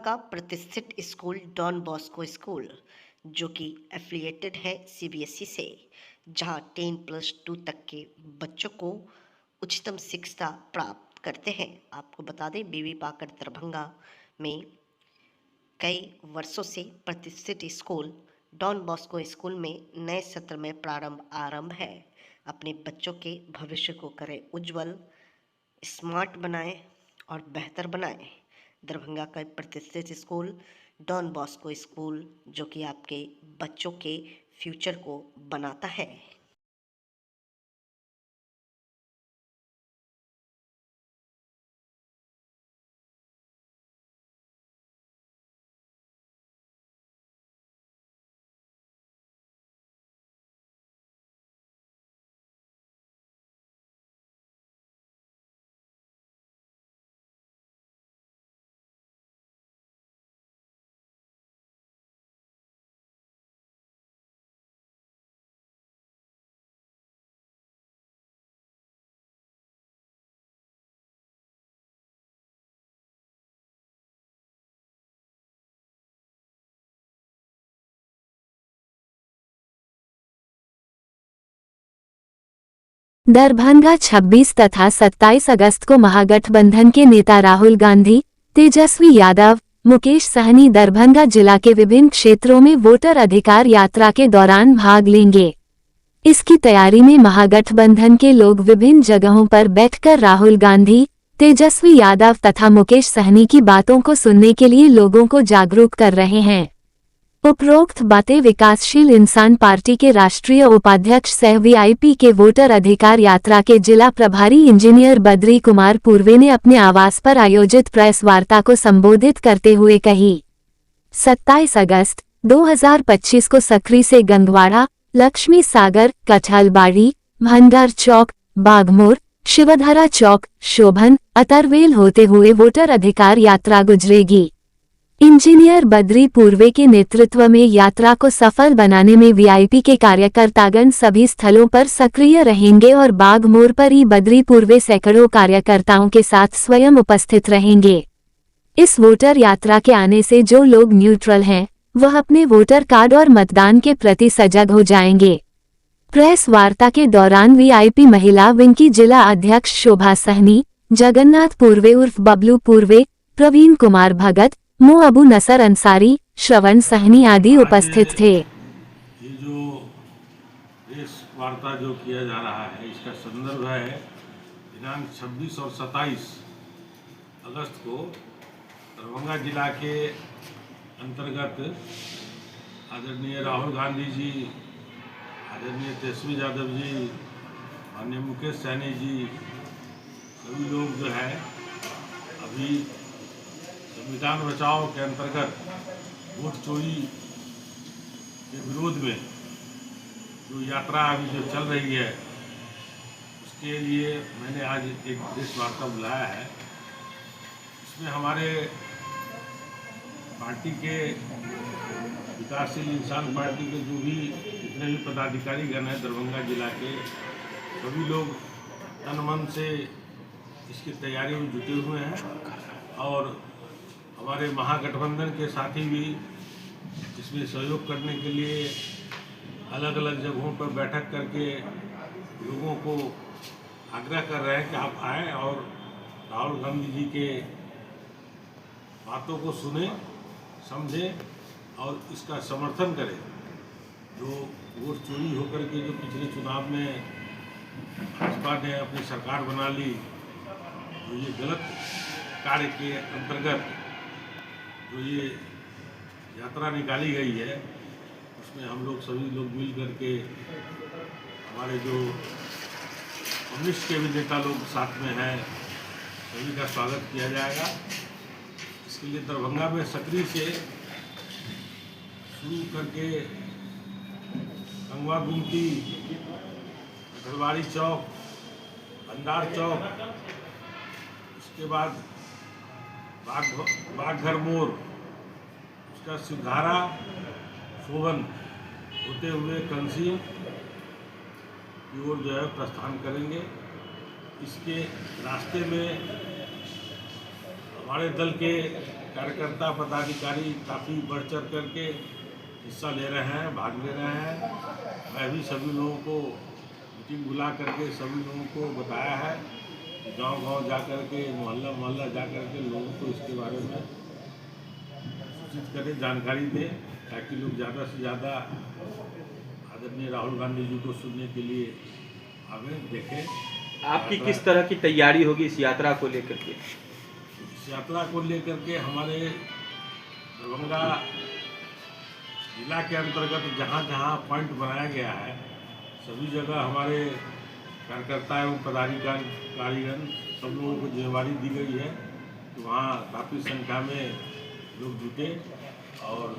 का प्रतिष्ठित school don Bosco school, जो कि एफिलिएटेड है सीबीएसई से, जहां 10+2 तक के बच्चों को उच्चतम शिक्षा प्राप्त करते हैं। आपको बता दें, बीबी पाकर दरभंगा में कई वर्षों से प्रतिष्ठित स्कूल डॉन बॉस्को स्कूल में नए सत्र में आरंभ है। अपने बच्चों के भविष्य को करें उज्जवल, स्मार्ट बनाएं और बेहतर बनाएं। दरभंगा का प्रतिष्ठित स्कूल डॉन बॉस्को स्कूल, जो कि आपके बच्चों के फ्यूचर को बनाता है। दरभंगा 26 तथा 27 अगस्त को महागठबंधन के नेता राहुल गांधी, तेजस्वी यादव, मुकेश सहनी दरभंगा जिला के विभिन्न क्षेत्रों में वोटर अधिकार यात्रा के दौरान भाग लेंगे। इसकी तैयारी में महागठबंधन के लोग विभिन्न जगहों पर बैठकर राहुल गांधी, तेजस्वी यादव तथा मुकेश सहनी की बातों को सुनने के लिए लोगों को जागरूक कर रहे हैं। उपरोक्त बातें विकासशील इंसान पार्टी के राष्ट्रीय उपाध्यक्ष सह वीआईपी के वोटर अधिकार यात्रा के जिला प्रभारी इंजीनियर बद्री कुमार पूर्वे ने अपने आवास पर आयोजित प्रेस वार्ता को संबोधित करते हुए कही। 27 अगस्त 2025 को सकरी से गंगवाड़ा, लक्ष्मी सागर, कठहलबाड़ी, भंडार चौक, बागमोर, शिवधरा चौक, शोभन, अतरवेल होते हुए वोटर अधिकार यात्रा गुजरेगी। इंजीनियर बद्री पूर्वे के नेतृत्व में यात्रा को सफल बनाने में वीआईपी के कार्यकर्तागण सभी स्थलों पर सक्रिय रहेंगे और बागमोर पर ही बद्री पूर्वे सैकड़ों कार्यकर्ताओं के साथ स्वयं उपस्थित रहेंगे। इस वोटर यात्रा के आने से जो लोग न्यूट्रल हैं, वह अपने वोटर कार्ड और मतदान के प्रति सजग हो जाएंगे। प्रेस वार्ता के दौरान वीआईपी महिला विंग की जिला अध्यक्ष शोभा सहनी, जगन्नाथ पूर्वे उर्फ बबलू पूर्वे, प्रवीण कुमार भगत, मो अबू नसर अंसारी, श्रवण सहनी आदि उपस्थित थे। ये जो प्रेस वार्ता जो किया जा रहा है, इसका संदर्भ है दिनांक 26 और 27 अगस्त को दरभंगा जिला के अंतर्गत आदरणीय राहुल गांधी जी, आदरणीय तेजस्वी यादव जी, माननीय मुकेश सहनी जी, सभी लोग जो है अभी संविधान बचाओ के अंतर्गत वोट चोरी के विरोध में जो यात्रा अभी जो चल रही है, उसके लिए मैंने आज एक प्रेस वार्ता बुलाया है। इसमें हमारे पार्टी के विकासशील इंसान पार्टी के जो भी जितने भी पदाधिकारी गण हैं दरभंगा जिला के, सभी लोग तन मन से इसकी तैयारी में जुटे हुए हैं और हमारे महागठबंधन के साथी भी इसमें सहयोग करने के लिए अलग अलग जगहों पर बैठक करके लोगों को आग्रह कर रहे हैं कि आप आएँ और राहुल गांधी जी के बातों को सुने, समझें और इसका समर्थन करें। जो वोट चोरी होकर के जो पिछले चुनाव में भाजपा ने अपनी सरकार बना ली, जो ये गलत कार्य के अंतर्गत जो ये यात्रा निकाली गई है, उसमें हम लोग सभी लोग मिल करके हमारे जो कम्युनिस्ट के भी नेता लोग साथ में हैं, सभी का स्वागत किया जाएगा। इसके लिए दरभंगा में सकरी से शुरू करके गंगवा गुमटी, कठहलबाड़ी चौक, भंडार चौक, उसके बाद बागघर मोड़, उसका सिधारा, शोभन होते हुए कंसी की ओर जो है प्रस्थान करेंगे। इसके रास्ते में हमारे दल के कार्यकर्ता पदाधिकारी काफ़ी बढ़ चढ़ करके हिस्सा ले रहे हैं, भाग ले रहे हैं। मैं भी सभी लोगों को मीटिंग बुला करके सभी लोगों को बताया है कि गांव-गांव जा करके, मोहल्ला-मोहल्ला जा करके लोगों को इसके बारे में सूचित करें, जानकारी दें, ताकि लोग ज़्यादा से ज़्यादा आदरणीय राहुल गांधी जी को सुनने के लिए आवें, देखें। आपकी किस तरह की तैयारी होगी इस यात्रा को लेकर के? इस यात्रा को लेकर के हमारे दरभंगा जिला के अंतर्गत जहाँ जहाँ पॉइंट बनाया गया है, सभी जगह हमारे कार्यकर्ता एवं पदाधिकारीगण सब लोगों को जिम्मेवारी दी गई है कि वहाँ काफ़ी संख्या में लोग जुटे और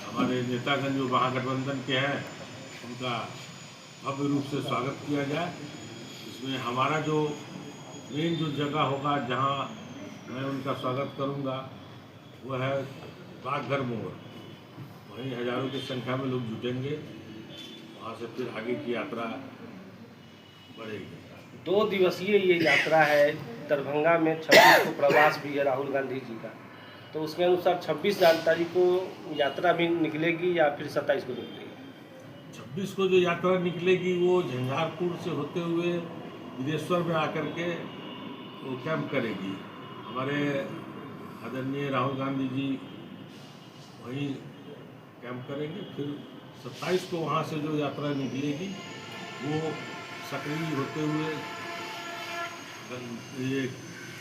हमारे नेतागण जो महागठबंधन के हैं उनका भव्य रूप से स्वागत किया जाए। इसमें हमारा जो मेन जो जगह होगा जहाँ मैं उनका स्वागत करूंगा वह है बागघर मोड़। वहीं हजारों की संख्या में लोग जुटेंगे, वहाँ से फिर आगे की यात्रा बढ़ेगी। 2 दिवसीय ये यात्रा है। दरभंगा में 26 को प्रवास भी है राहुल गांधी जी का, तो उसके अनुसार 26 तारीख को यात्रा भी निकलेगी या फिर 27 को निकलेगी? 26 को जो यात्रा निकलेगी वो झंझारपुर से होते हुए बिदेश्वर में आकर के वो कैंप करेगी। हमारे आदरणीय राहुल गांधी जी वहीं कैंप करेंगे। फिर 27 को वहाँ से जो यात्रा निकलेगी वो सकरी होते हुए ये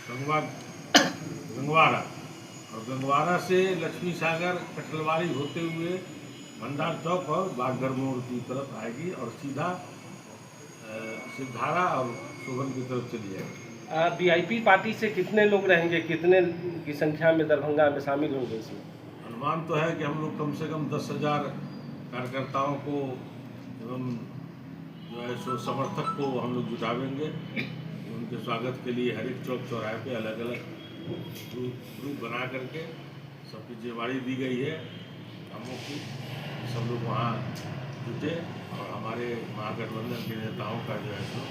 गंगवारा और गंगवारा से लक्ष्मी सागर कटलवाड़ी होते हुए भंडार चौक और बागघर मोड़ की तरफ आएगी और सीधा सिद्धारा और शोभन की तरफ चली जाएगी। वीआईपी पार्टी से कितने लोग रहेंगे, कितने की संख्या में दरभंगा में शामिल होंगे इसमें? अनुमान तो है कि हम लोग कम से कम 10,000 कार्यकर्ताओं को एवं जो है सो समर्थक को हम लोग जुटावेंगे। उनके स्वागत के लिए हर एक चौक चौराहे पे अलग अलग ग्रुप बना करके सबकी जिम्मेवारी दी गई है कामों की। सब लोग वहाँ जुटे और हमारे महागठबंधन के नेताओं का जो है सो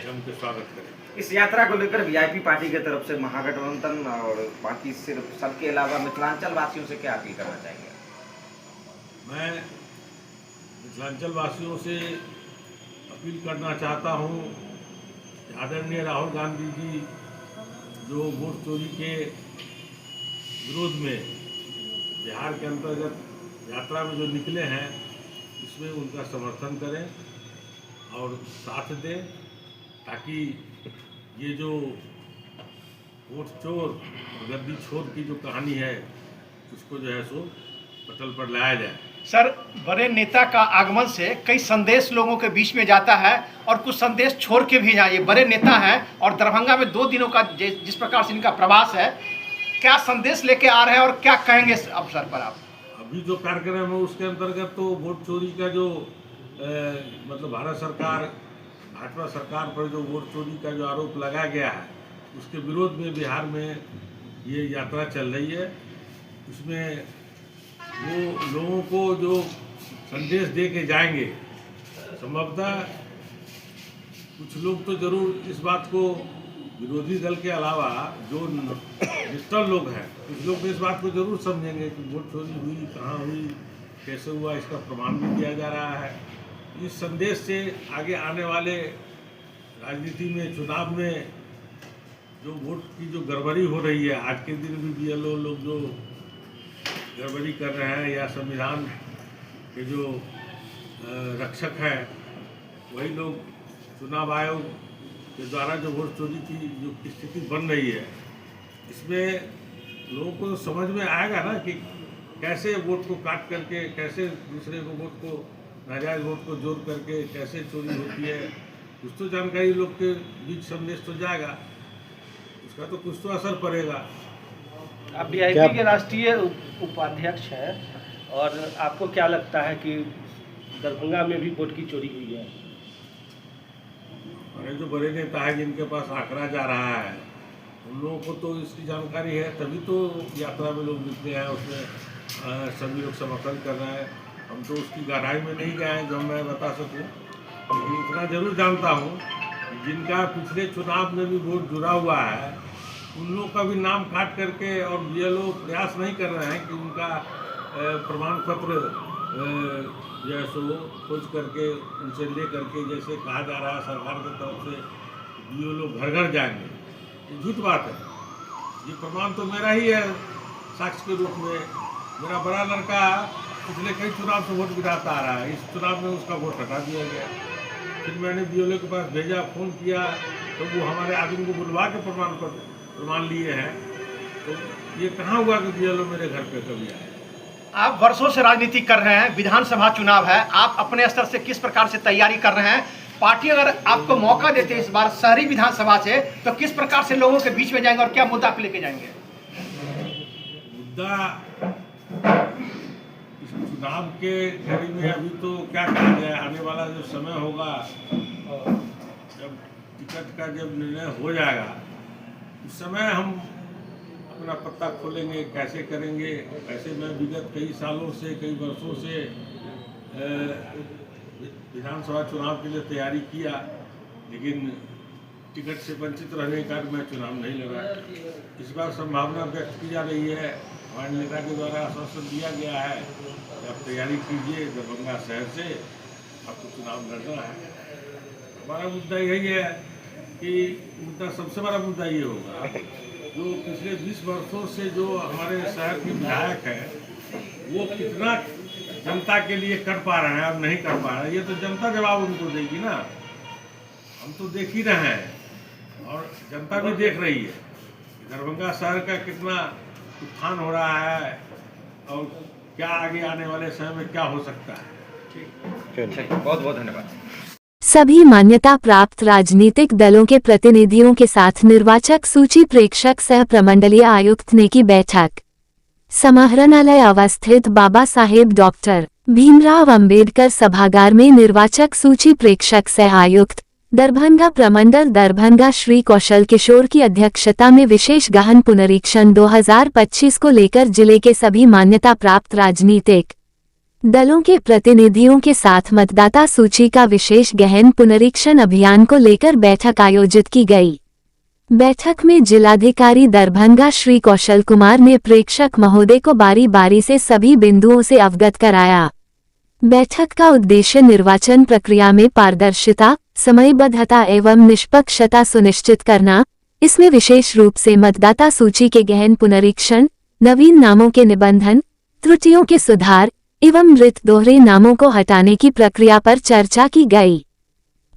जम के स्वागत करें। इस यात्रा को लेकर वीआईपी पार्टी की तरफ से महागठबंधन और बाकी सिर्फ सबके अलावा मिथिलांचल वासियों से क्या अपील करना चाहेंगे? मैं मिथिलांचल वासियों से अपील करना चाहता हूँ कि आदरणीय राहुल गांधी जी जो वोट चोरी के विरोध में बिहार के अंतर्गत यात्रा में जो निकले हैं इसमें उनका समर्थन करें और साथ दें, ताकि ये जो वोट चोर और गद्दी छोर की जो कहानी है उसको जो है सो पटल पर लाया जाए। सर, बड़े नेता का आगमन से कई संदेश लोगों के बीच में जाता है और कुछ संदेश छोड़ के भी जाए। बड़े नेता हैं और दरभंगा में 2 दिनों का जिस प्रकार से इनका प्रवास है, क्या संदेश लेके आ रहे हैं और क्या कहेंगे इस अवसर पर आप? अभी जो कार्यक्रम है उसके अंतर्गत तो वोट चोरी का जो मतलब भाजपा सरकार पर जो वोट चोरी का जो आरोप लगाया गया है उसके विरोध में बिहार में ये यात्रा चल रही है। उसमें वो लोगों को जो संदेश दे के जाएंगे, संभवतः कुछ लोग तो जरूर इस बात को, विरोधी दल के अलावा जो निष्ठल लोग हैं कुछ लोग तो इस बात को जरूर समझेंगे कि वोट चोरी हुई, कहाँ हुई, कैसे हुआ, इसका प्रमाण भी दिया जा रहा है। इस संदेश से आगे आने वाले राजनीति में, चुनाव में जो वोट की जो गड़बड़ी हो रही है, आज के दिन भी बीएलओ लोग जो गड़बड़ी कर रहे हैं या संविधान के जो रक्षक हैं वही लोग चुनाव आयोग के द्वारा जो वोट चोरी की जो स्थिति बन रही है, इसमें लोगों को समझ में आएगा ना कि कैसे वोट को काट करके, कैसे दूसरे को वोट को, नाजायज वोट को जोड़ करके कैसे चोरी होती है। कुछ तो जानकारी लोग के बीच संदेश तो जाएगा, उसका तो कुछ तो असर पड़ेगा। आप वीआईपी के राष्ट्रीय उपाध्यक्ष हैं और आपको क्या लगता है कि दरभंगा में भी वोट की चोरी हुई है? हमारे जो बड़े नेता है जिनके पास आंकड़ा जा रहा है उन लोगों को तो इसकी जानकारी है, तभी तो यात्रा में लोग निकले हैं, उसमें सभी लोग समर्थन कर रहे हैं। हम तो उसकी गहराई में नहीं गए हैं जो मैं बता सकूं, लेकिन इतना जरूर जानता हूं कि जिनका पिछले चुनाव में भी वोट जुड़ा हुआ है उन लोगों का भी नाम काट करके, और BLO प्रयास नहीं कर रहे हैं कि उनका प्रमाण पत्र जो है सो खोज करके उनसे ले करके, जैसे कहा जा रहा है सरकार की तरफ से BLO घर घर जाएंगे, ये झूठ बात है। ये प्रमाण तो मेरा ही है साक्ष्य के रूप में। मेरा बड़ा लड़का पिछले कई चुनाव से वोट गिराता आ रहा है, इस चुनाव में उसका वोट हटा दिया गया। फिर मैंने BLO के पास भेजा, फ़ोन किया, तो वो हमारे आदमी को बुलवा के प्रमाण लिए हैं। तो ये कहाँ हुआ कि BLO मेरे घर पे कभी आए? आप वर्षों से राजनीति कर रहे हैं, विधानसभा चुनाव है, आप अपने स्तर से किस प्रकार से तैयारी कर रहे हैं? पार्टी अगर आपको मौका देते इस बार शहरी विधानसभा से, तो किस प्रकार से लोगों के बीच में जाएंगे और क्या मुद्दा पे लेके जाएंगे? मुद्दा इस चुनाव के घड़ी में अभी तो क्या कहा जाए, आने वाला जो समय होगा, जब टिकट का जब निर्णय हो जाएगा, उस समय हम अपना पत्ता खोलेंगे, कैसे करेंगे। ऐसे मैं विगत कई सालों से, कई वर्षों से विधानसभा चुनाव के लिए तैयारी किया, लेकिन टिकट से वंचित रहने के कारण मैं चुनाव नहीं लड़ा। इस बार संभावना व्यक्त की जा रही है, हमारे नेता के द्वारा आश्वासन दिया गया है कि आप तैयारी कीजिए, दरभंगा शहर से आपको चुनाव लड़ना है। हमारा मुद्दा यही है कि सबसे बड़ा मुद्दा ये होगा, जो पिछले 20 वर्षों से जो हमारे शहर के विधायक हैं, वो कितना जनता के लिए कर पा रहे हैं और नहीं कर पा रहे हैं, ये तो जनता जवाब उनको देगी ना। हम तो देख ही रहे हैं और जनता भी देख रही है दरभंगा शहर का कितना उत्थान हो रहा है और क्या आगे आने वाले समय में क्या हो सकता है। बहुत बहुत धन्यवाद। सभी मान्यता प्राप्त राजनीतिक दलों के प्रतिनिधियों के साथ निर्वाचक सूची प्रेक्षक सह प्रमंडलीय आयुक्त ने की बैठक। समाहरणालय अवस्थित बाबा साहेब डॉक्टर भीमराव अंबेडकर सभागार में निर्वाचक सूची प्रेक्षक सह आयुक्त दरभंगा प्रमंडल दरभंगा श्री कौशल किशोर की अध्यक्षता में विशेष गहन पुनरीक्षण 2025 को लेकर जिले के सभी मान्यता प्राप्त राजनीतिक दलों के प्रतिनिधियों के साथ मतदाता सूची का विशेष गहन पुनरीक्षण अभियान को लेकर बैठक आयोजित की गई। बैठक में जिलाधिकारी दरभंगा श्री कौशल कुमार ने प्रेक्षक महोदय को बारी बारी से सभी बिंदुओं से अवगत कराया। बैठक का उद्देश्य निर्वाचन प्रक्रिया में पारदर्शिता, समयबद्धता एवं निष्पक्षता सुनिश्चित करना। इसमें विशेष रूप से मतदाता सूची के गहन पुनरीक्षण, नवीन नामों के निबंधन, त्रुटियों के सुधार एवं मृत दोहरे नामों को हटाने की प्रक्रिया पर चर्चा की गई।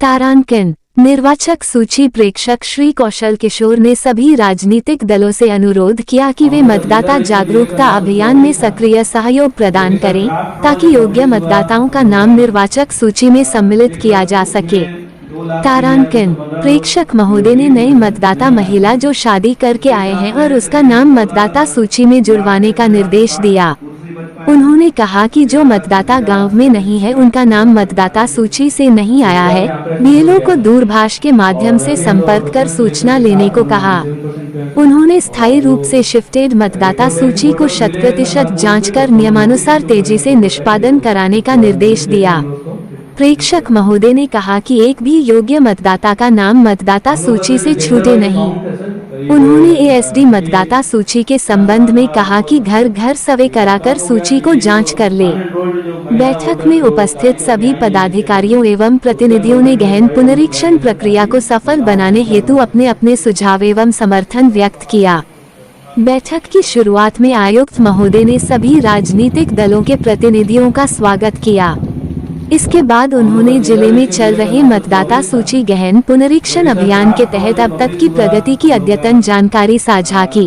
तारांकन निर्वाचक सूची प्रेक्षक श्री कौशल किशोर ने सभी राजनीतिक दलों से अनुरोध किया कि वे मतदाता जागरूकता अभियान में सक्रिय सहयोग प्रदान करें ताकि योग्य मतदाताओं का नाम निर्वाचक सूची में सम्मिलित किया जा सके। तारांकन प्रेक्षक महोदय ने नई मतदाता महिला जो शादी करके आए हैं और उसका नाम मतदाता सूची में जुड़वाने का निर्देश दिया। उन्होंने कहा कि जो मतदाता गांव में नहीं है उनका नाम मतदाता सूची से नहीं आया है, BLO को दूरभाष के माध्यम से संपर्क कर सूचना लेने को कहा। उन्होंने स्थायी रूप से शिफ्टेड मतदाता सूची को 100% जांच कर नियमानुसार तेजी से निष्पादन कराने का निर्देश दिया। प्रेक्षक महोदय ने कहा कि एक भी योग्य मतदाता का नाम मतदाता सूची से छूटे नहीं। उन्होंने ASD मतदाता सूची के संबंध में कहा कि घर घर सर्वे कराकर सूची को जांच कर ले। बैठक में उपस्थित सभी पदाधिकारियों एवं प्रतिनिधियों ने गहन पुनरीक्षण प्रक्रिया को सफल बनाने हेतु अपने अपने सुझाव एवं समर्थन व्यक्त किया। बैठक की शुरुआत में आयुक्त महोदय ने सभी राजनीतिक दलों के प्रतिनिधियों का स्वागत किया। इसके बाद उन्होंने जिले में चल रहे मतदाता सूची गहन पुनरीक्षण अभियान के तहत अब तक की प्रगति की अद्यतन जानकारी साझा की।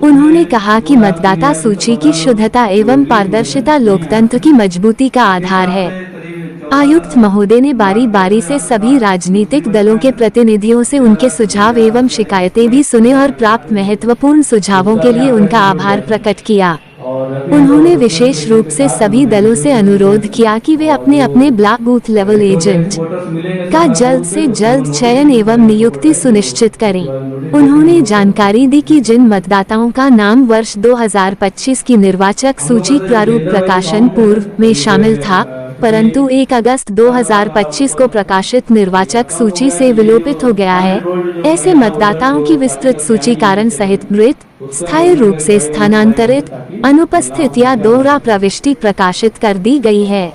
उन्होंने कहा कि मतदाता सूची की शुद्धता एवं पारदर्शिता लोकतंत्र की मजबूती का आधार है। आयुक्त महोदय ने बारी बारी से सभी राजनीतिक दलों के प्रतिनिधियों से उनके सुझाव एवं शिकायतें भी सुने और प्राप्त महत्वपूर्ण सुझावों के लिए उनका आभार प्रकट किया। उन्होंने विशेष रूप से सभी दलों से अनुरोध किया कि वे अपने अपने ब्लॉक बूथ लेवल एजेंट का जल्द से जल्द चयन एवं नियुक्ति सुनिश्चित करें। उन्होंने जानकारी दी कि जिन मतदाताओं का नाम वर्ष 2025 की निर्वाचक सूची प्रारूप प्रकाशन पूर्व में शामिल था, परंतु 1 अगस्त 2025 को प्रकाशित निर्वाचक सूची से विलोपित हो गया है। ऐसे मतदाताओं की विस्तृत सूची कारण सहित मृत, स्थायी रूप से स्थानांतरित, अनुपस्थित या दोहरा प्रविष्टि प्रकाशित कर दी गई है।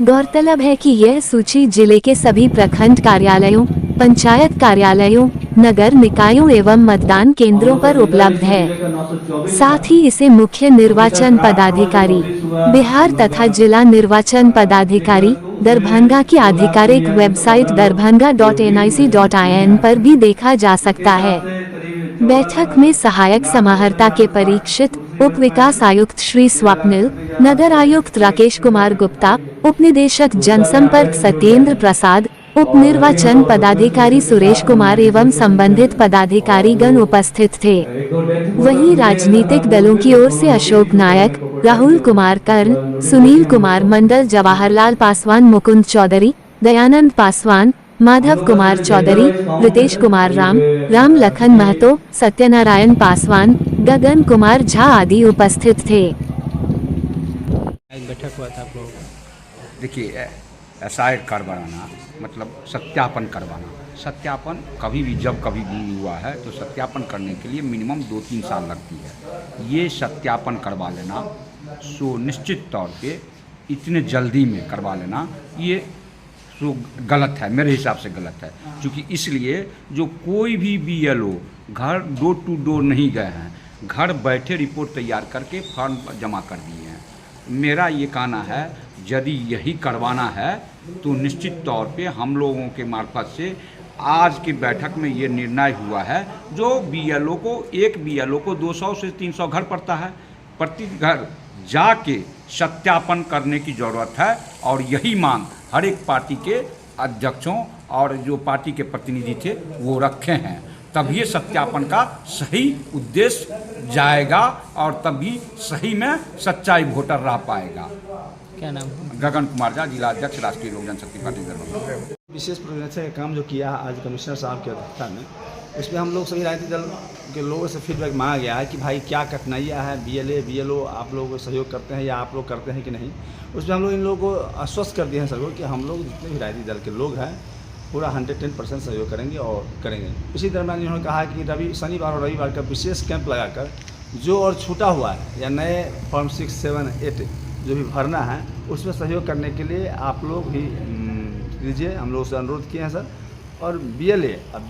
गौरतलब है कि यह सूची जिले के सभी प्रखंड कार्यालयों, पंचायत कार्यालयों, नगर निकायों एवं मतदान केंद्रों पर उपलब्ध है। साथ ही इसे मुख्य निर्वाचन पदाधिकारी बिहार तथा जिला निर्वाचन पदाधिकारी दरभंगा की आधिकारिक वेबसाइट darbhanga.nic.in पर भी देखा जा सकता है। बैठक में सहायक समाहर्ता के परीक्षित, उप विकास आयुक्त श्री स्वप्निल, नगर आयुक्त राकेश कुमार गुप्ता, उप निदेशक जनसंपर्क सत्येंद्र प्रसाद, उप निर्वाचन पदाधिकारी सुरेश कुमार एवं संबंधित पदाधिकारीगण उपस्थित थे। वहीं राजनीतिक दलों की ओर से अशोक नायक, राहुल कुमार कर्ण, सुनील कुमार मंडल, जवाहरलाल पासवान, मुकुंद चौधरी, दयानंद पासवान, माधव कुमार चौधरी, रितेश कुमार राम लखन महतो, सत्यनारायण पासवान, गगन कुमार झा आदि उपस्थित थे। बैठक हुआ था आप लोगों का? देखिए, एसआई करवाना मतलब सत्यापन करवाना। सत्यापन कभी भी जब कभी भी हुआ है तो सत्यापन करने के लिए मिनिमम 2-3 साल लगती है। ये सत्यापन करवा लेना सो निश्चित तौर पे इतने जल्दी में करवा लेना ये सो गलत है, मेरे हिसाब से गलत है। क्योंकि इसलिए जो कोई भी BLO घर डोर टू डोर नहीं गए हैं, घर बैठे रिपोर्ट तैयार करके फॉर्म जमा कर दिए हैं। मेरा ये कहना है यदि यही करवाना है तो निश्चित तौर पे हम लोगों के मार्फत से आज की बैठक में ये निर्णय हुआ है, जो BLO को एक BLO को 200 से 300 घर पड़ता है, प्रति घर जाके सत्यापन करने की ज़रूरत है। और यही मांग हर एक पार्टी के अध्यक्षों और जो पार्टी के प्रतिनिधि थे वो रखे हैं। तब ये सत्यापन का सही उद्देश्य जाएगा और तभी सही में सच्चाई वोटर रह पाएगा। क्या नाम है? गगन कुमार झा, जिला अध्यक्ष, राष्ट्रीय लोक जनशक्ति पार्टी दरभंगा। विशेष प्रोजेक्ट का काम जो किया आज कमिश्नर साहब की अध्यक्षता में, इसमें हम लोग सभी राजनीतिक दल के लोगों से फीडबैक मांगा गया है कि भाई क्या कठिनाइयाँ हैं, BLO आप लोग सहयोग करते हैं या आप लोग करते हैं कि नहीं। उसमें हम लोग इन लोगों को आश्वस्त कर दिए हैं सबको कि हम लोग जितने भी राजनीतिक दल के लोग हैं पूरा 110% सहयोग करेंगे और करेंगे। इसी दरम्यान इन्होंने कहा कि शनिवार और रविवार का विशेष कैंप लगाकर जो और छूटा हुआ है या नए फॉर्म 6, 7, 8 जो भी भरना है उसमें सहयोग करने के लिए आप लोग भी दीजिए, हम लोग से अनुरोध किए हैं सर। और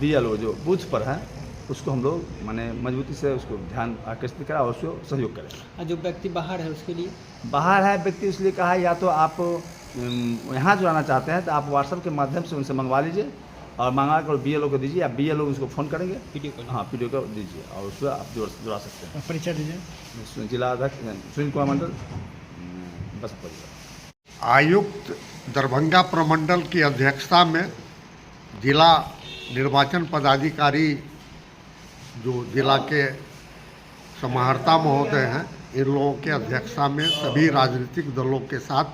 BLO जो बूथ पर है उसको हम लोग माने मजबूती से उसको ध्यान आकर्षित करा और उसको सहयोग करें। जो व्यक्ति बाहर है उसके लिए? बाहर है व्यक्ति इसलिए कहा या तो आप यहाँ जो आना चाहते हैं तो आप व्हाट्सएप के माध्यम से उनसे मंगवा लीजिए और मंगा कर BLO को दीजिए, आप BLO उसको फ़ोन करेंगे, वीडियो को दीजिए और उसको आप जुड़ा सकते हैं। परिचय दीजिए। जिला अध्यक्ष सुनील कुमार मंडल, बस आयुक्त दरभंगा प्रमंडल की अध्यक्षता में जिला निर्वाचन पदाधिकारी जो जिला के समाहर्ता महोदय हैं, इन लोगों के अध्यक्षता में सभी राजनीतिक दलों के साथ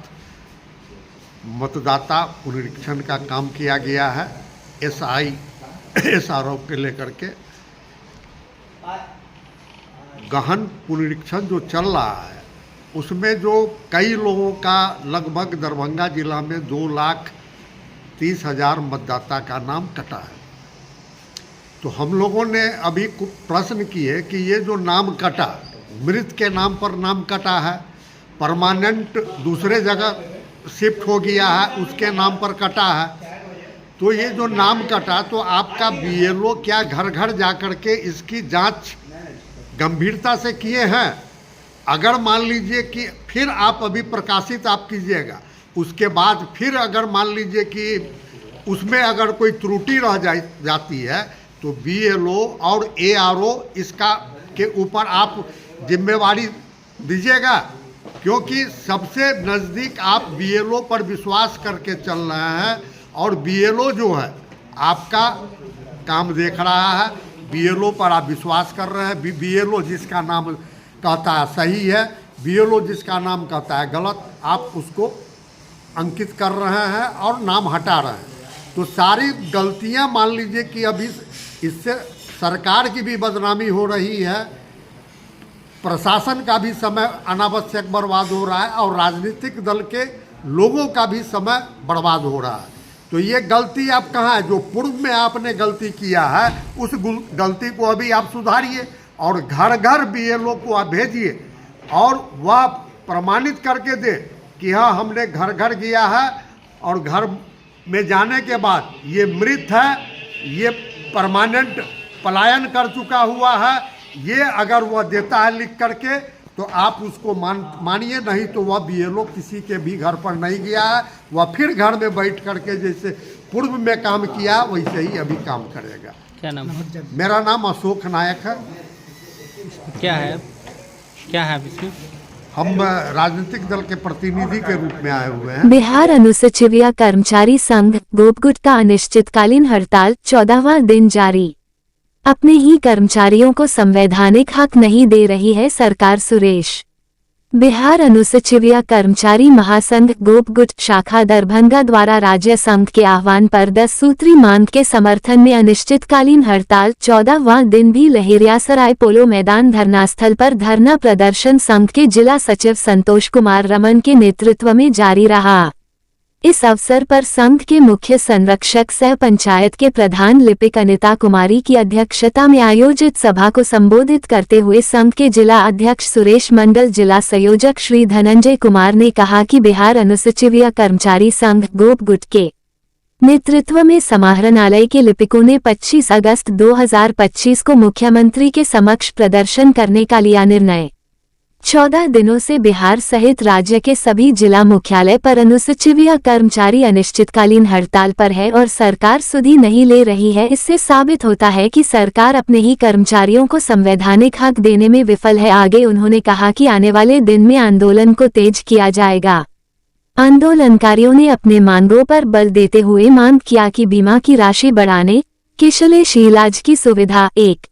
मतदाता पुनरीक्षण का काम किया गया है। SRO के लेकर के गहन पुनरीक्षण जो चल रहा है उसमें जो कई लोगों का लगभग दरभंगा जिला में 2,30,000 मतदाता का नाम कटा है। तो हम लोगों ने अभी प्रश्न किए कि ये जो नाम कटा, मृत के नाम पर नाम कटा है, परमानेंट दूसरे जगह शिफ्ट हो गया है उसके नाम पर कटा है, तो ये जो नाम कटा तो आपका BLO क्या घर घर जा कर के इसकी जांच गंभीरता से किए हैं? अगर मान लीजिए कि फिर आप अभी प्रकाशित आप कीजिएगा, उसके बाद फिर अगर मान लीजिए कि उसमें अगर कोई त्रुटि रह जाती है तो BLO और ARO इसका के ऊपर आप जिम्मेवारी दीजिएगा, क्योंकि सबसे नज़दीक आप BLO पर विश्वास करके चल रहे हैं और BLO जो है आपका काम देख रहा है, BLO पर आप विश्वास कर रहे हैं। BLO जिसका नाम कहता है सही है, BLO जिसका नाम कहता है गलत, आप उसको अंकित कर रहे हैं और नाम हटा रहे हैं। तो सारी गलतियां मान लीजिए कि अभी इससे सरकार की भी बदनामी हो रही है, प्रशासन का भी समय अनावश्यक बर्बाद हो रहा है और राजनीतिक दल के लोगों का भी समय बर्बाद हो रहा है। तो ये गलती आप कहाँ है, जो पूर्व में आपने गलती किया है उस गलती को अभी आप सुधारिए और घर घर BLO को आप भेजिए और वह प्रमाणित करके दे कि हाँ हमने घर घर गया है और घर में जाने के बाद ये मृत है, ये परमानेंट पलायन कर चुका हुआ है, ये अगर वह देता है लिख करके तो आप उसको मानिए, नहीं तो वह BLO किसी के भी घर पर नहीं गया है, वह फिर घर में बैठ करके जैसे पूर्व में काम किया वैसे ही अभी काम करेगा। क्या नाम है? मेरा नाम अशोक नायक है। क्या है इसमें? हम राजनीतिक दल के प्रतिनिधि के रूप में आए हुए हैं। बिहार अनुसूचित कर्मचारी संघ गोपगुट का अनिश्चितकालीन हड़ताल 14वां दिन जारी। अपने ही कर्मचारियों को संवैधानिक हक नहीं दे रही है सरकार। सुरेश। बिहार अनुसूचित कर्मचारी महासंघ गोपगुट शाखा दरभंगा द्वारा राज्य संघ के आह्वान पर 10 सूत्री मांग के समर्थन में अनिश्चितकालीन हड़ताल 14वां दिन भी लहेरियासराय पोलो मैदान धरनास्थल पर धरना प्रदर्शन संघ के जिला सचिव संतोष कुमार रमन के नेतृत्व में जारी रहा। इस अवसर पर संघ के मुख्य संरक्षक सह पंचायत के प्रधान लिपिक अनिता कुमारी की अध्यक्षता में आयोजित सभा को संबोधित करते हुए संघ के जिला अध्यक्ष सुरेश मंडल, जिला संयोजक श्री धनंजय कुमार ने कहा कि बिहार अनुसूचित कर्मचारी संघ गोपगुट के नेतृत्व में समाहरणालय के लिपिकों ने 25 अगस्त 2025 को मुख्यमंत्री के समक्ष प्रदर्शन करने का लिया निर्णय। 14 दिनों से बिहार सहित राज्य के सभी जिला मुख्यालय पर अनुसूचित कर्मचारी अनिश्चितकालीन हड़ताल पर है और सरकार सुधि नहीं ले रही है। इससे साबित होता है कि सरकार अपने ही कर्मचारियों को संवैधानिक हक देने में विफल है। आगे उन्होंने कहा कि आने वाले दिन में आंदोलन को तेज किया जाएगा। आंदोलनकारियों ने अपने मांगों पर बल देते हुए मांग किया कि बीमा की राशि बढ़ाने, किशलेश इलाज की सुविधा, 1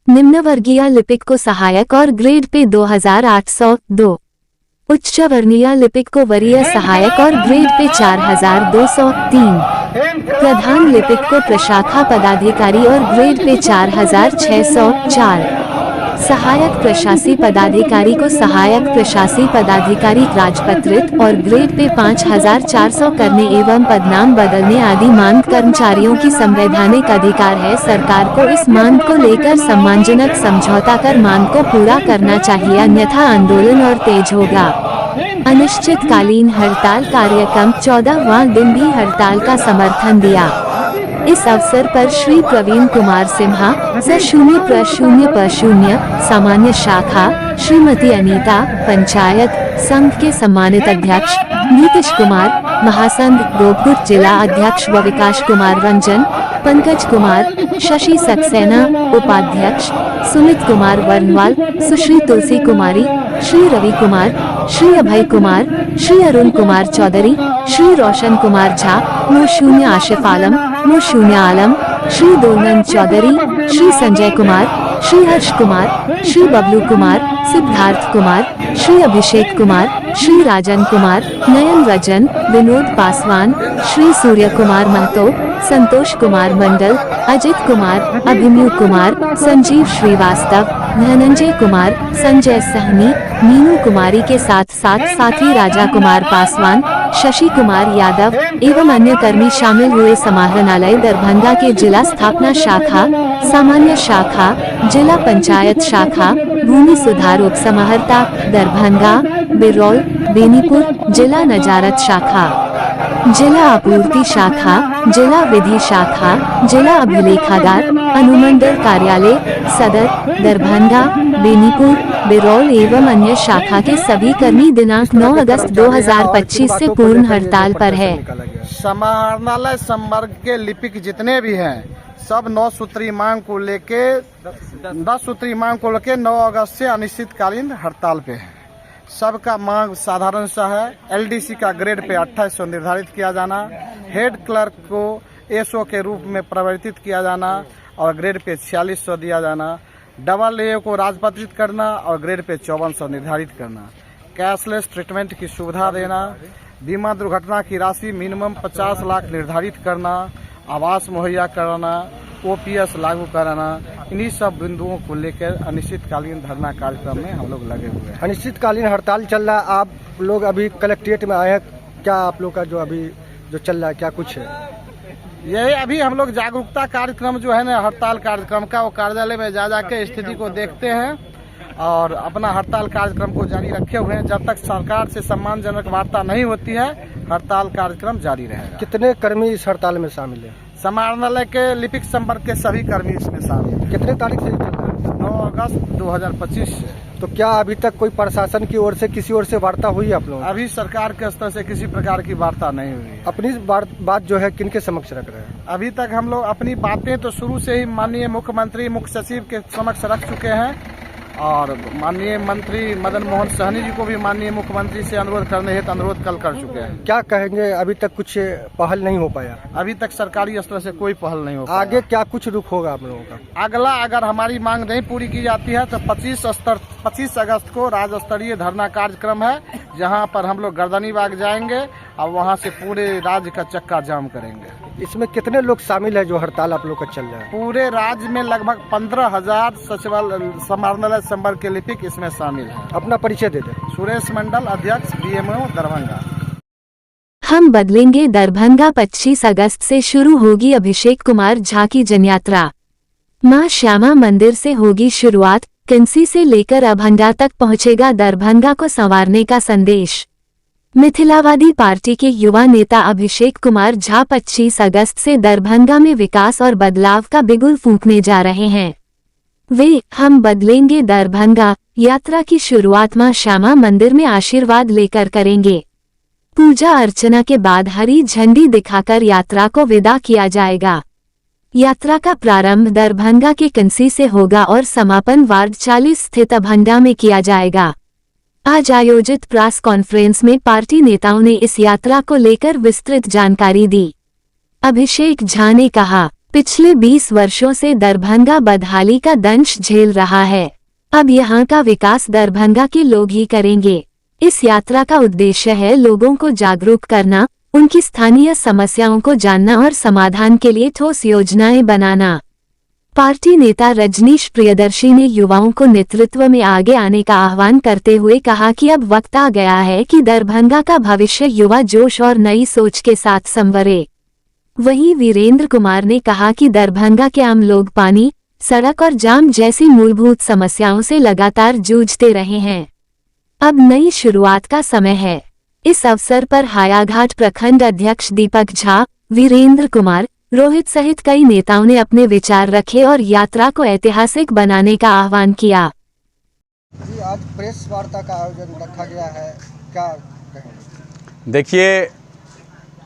निम्न वर्गीय लिपिक को सहायक और ग्रेड पे 2802, उच्च वर्णीय लिपिक को वरीय सहायक और ग्रेड पे 4203, प्रधान लिपिक को प्रशाखा पदाधिकारी और ग्रेड पे 4604, सहायक प्रशासी पदाधिकारी को सहायक प्रशासी पदाधिकारी राजपत्रित और ग्रेड पे 5400 करने एवं पदनाम बदलने आदि मांग कर्मचारियों की संवैधानिक अधिकार है। सरकार को इस मांग को लेकर सम्मानजनक समझौता कर मांग को पूरा करना चाहिए, अन्यथा आंदोलन और तेज होगा। अनिश्चितकालीन हड़ताल कार्यक्रम 14वां दिन भी हड़ताल का समर्थन दिया। इस अवसर पर श्री प्रवीण कुमार सिम्हा स0 सामान्य शाखा, श्रीमती अनीता पंचायत संघ के सम्मानित अध्यक्ष, नीतीश कुमार महासंघ गोपगुट जिला अध्यक्ष व विकास कुमार रंजन, पंकज कुमार, शशि सक्सेना उपाध्यक्ष, सुमित कुमार वर्णवाल, सुश्री तुलसी कुमारी, श्री रवि कुमार, श्री अभय कुमार, श्री अरुण कुमार चौधरी, श्री रोशन कुमार झा, नो0 आशिफ आलम, नो0 आलम, श्री दोलनंद चौधरी, श्री संजय कुमार, श्री हर्ष कुमार, श्री बबलू कुमार, सिद्धार्थ कुमार, श्री अभिषेक कुमार, श्री राजन कुमार, नयन रजन, विनोद पासवान, श्री सूर्य कुमार महतो, संतोष कुमार मंडल, अजित कुमार, अभिमन्यु कुमार, संजीव श्रीवास्तव, धनंजय कुमार, संजय सहनी, मीनू कुमारी के साथ साथी राजा कुमार पासवान, शशि कुमार यादव एवं अन्य कर्मी शामिल हुए। समाहरणालय दरभंगा के जिला स्थापना शाखा, सामान्य शाखा, जिला पंचायत शाखा, भूमि सुधार उप समाहर्ता दरभंगा, बिरौल, बेनीपुर, जिला नजारत शाखा, जिला आपूर्ति शाखा, जिला विधि शाखा, जिला अभिलेखागार, अनुमंडल कार्यालय सदर दरभंगा, बेनीपुर, बिरौल एवं अन्य शाखा के सभी कर्मी दिनांक 9 अगस्त 2025 से पूर्ण हड़ताल पर है। समाहरणालय संवर्ग के लिपिक जितने भी हैं सब 9 सूत्री मांग को लेके 10 सूत्री मांग को लेके 9 अगस्त से अनिश्चितकालीन हड़ताल पे है। सबका मांग साधारण सा है। एलडीसी का ग्रेड पे 2800 निर्धारित किया जाना, हेड क्लर्क को एसओ के रूप में परिवर्तित किया जाना और ग्रेड पे 4600 दिया जाना, डबल ए को राजपत्रित करना और ग्रेड पे 5400 निर्धारित करना, कैशलेस ट्रीटमेंट की सुविधा देना, बीमा दुर्घटना की राशि मिनिमम 50 लाख निर्धारित करना, आवास मुहैया कराना, ओपीएस लागू कराना, इन्हीं सब बिंदुओं को लेकर अनिश्चितकालीन धरना कार्यक्रम में हम लोग लगे हुए हैं। अनिश्चितकालीन हड़ताल चल रहा है। आप लोग अभी कलेक्ट्रेट में आए हैं, क्या आप लोग का जो अभी जो चल रहा है क्या कुछ है? यही अभी हम लोग जागरूकता कार्यक्रम जो है ना, हड़ताल कार्यक्रम का, वो कार्यालय में जा जाके स्थिति को देखते हैं और अपना हड़ताल कार्यक्रम को जारी रखे हुए हैं। जब तक सरकार से सम्मानजनक वार्ता नहीं होती है, हड़ताल कार्यक्रम जारी रहेगा। कितने कर्मी इस हड़ताल में शामिल है? समाहरणालय के लिपिक संपर्क के सभी कर्मी इसमें शामिल हैं। कितने तारीख से चल रहा है? 9 अगस्त 2025 से। तो क्या अभी तक कोई प्रशासन की ओर से किसी ओर से वार्ता हुई है आप लोगों? अभी सरकार के स्तर से किसी प्रकार की वार्ता नहीं हुई। अपनी बात जो है किनके समक्ष रख रहे हैं? अभी तक हम लोग अपनी बातें तो शुरू से ही माननीय मुख्यमंत्री, मुख्य सचिव के समक्ष रख चुके हैं और माननीय मंत्री मदन मोहन सहनी जी को भी माननीय मुख्यमंत्री से अनुरोध करने हेतु अनुरोध कल कर चुके हैं। क्या कहेंगे, अभी तक कुछ पहल नहीं हो पाया? अभी तक सरकारी स्तर से कोई पहल नहीं हो पाया। आगे क्या कुछ रुख होगा आप लोगों का? अगला अगर हमारी मांग नहीं पूरी की जाती है तो 25 अगस्त को राज्य स्तरीय धरना कार्यक्रम है, जहां पर हम लोग गर्दनीबाग जाएंगे और वहां से पूरे राज्य का चक्का जाम करेंगे। इसमें कितने लोग शामिल है जो हड़ताल आप लोग का चल रहा है? पूरे राज्य में लगभग 15,000 सचिवालय समाहरणालय संपर्क के लिपिक इसमें शामिल है। अपना परिचय दे दें। सुरेश मंडल, अध्यक्ष बीएमओ दरभंगा। हम बदलेंगे दरभंगा 25 अगस्त से शुरू होगी अभिषेक कुमार झा की जनयात्रा। मां श्यामा मंदिर से होगी शुरुआत, कंसी से लेकर अभंडा तक पहुंचेगा दरभंगा को संवारने का संदेश। मिथिलावादी पार्टी के युवा नेता अभिषेक कुमार झा 25 अगस्त से दरभंगा में विकास और बदलाव का बिगुल फूंकने जा रहे हैं। वे हम बदलेंगे दरभंगा यात्रा की शुरुआत मां श्यामा मंदिर में आशीर्वाद लेकर करेंगे। पूजा अर्चना के बाद हरी झंडी दिखाकर यात्रा को विदा किया जाएगा। यात्रा का प्रारंभ दरभंगा के कंसी से होगा और समापन वार्ड 40 स्थित अभंडा में किया जाएगा। आज आयोजित प्रेस कॉन्फ्रेंस में पार्टी नेताओं ने इस यात्रा को लेकर विस्तृत जानकारी दी। अभिषेक झा ने कहा, पिछले 20 वर्षों से दरभंगा बदहाली का दंश झेल रहा है। अब यहां का विकास दरभंगा के लोग ही करेंगे। इस यात्रा का उद्देश्य है लोगों को जागरूक करना, उनकी स्थानीय समस्याओं को जानना और समाधान के लिए ठोस योजनाएं बनाना। पार्टी नेता रजनीश प्रियदर्शी ने युवाओं को नेतृत्व में आगे आने का आह्वान करते हुए कहा कि अब वक्त आ गया है कि दरभंगा का भविष्य युवा जोश और नई सोच के साथ संवरे। वहीं वीरेंद्र कुमार ने कहा कि दरभंगा के आम लोग पानी, सड़क और जाम जैसी मूलभूत समस्याओं से लगातार जूझते रहे हैं। अब नई शुरुआत का समय है। इस अवसर पर हायाघाट प्रखंड अध्यक्ष दीपक झा, वीरेंद्र कुमार, रोहित सहित कई नेताओं ने अपने विचार रखे और यात्रा को ऐतिहासिक बनाने का आह्वान किया। जी, आज प्रेस वार्ता का आयोजन रखा गया है, क्या कहेंगे? देखिए,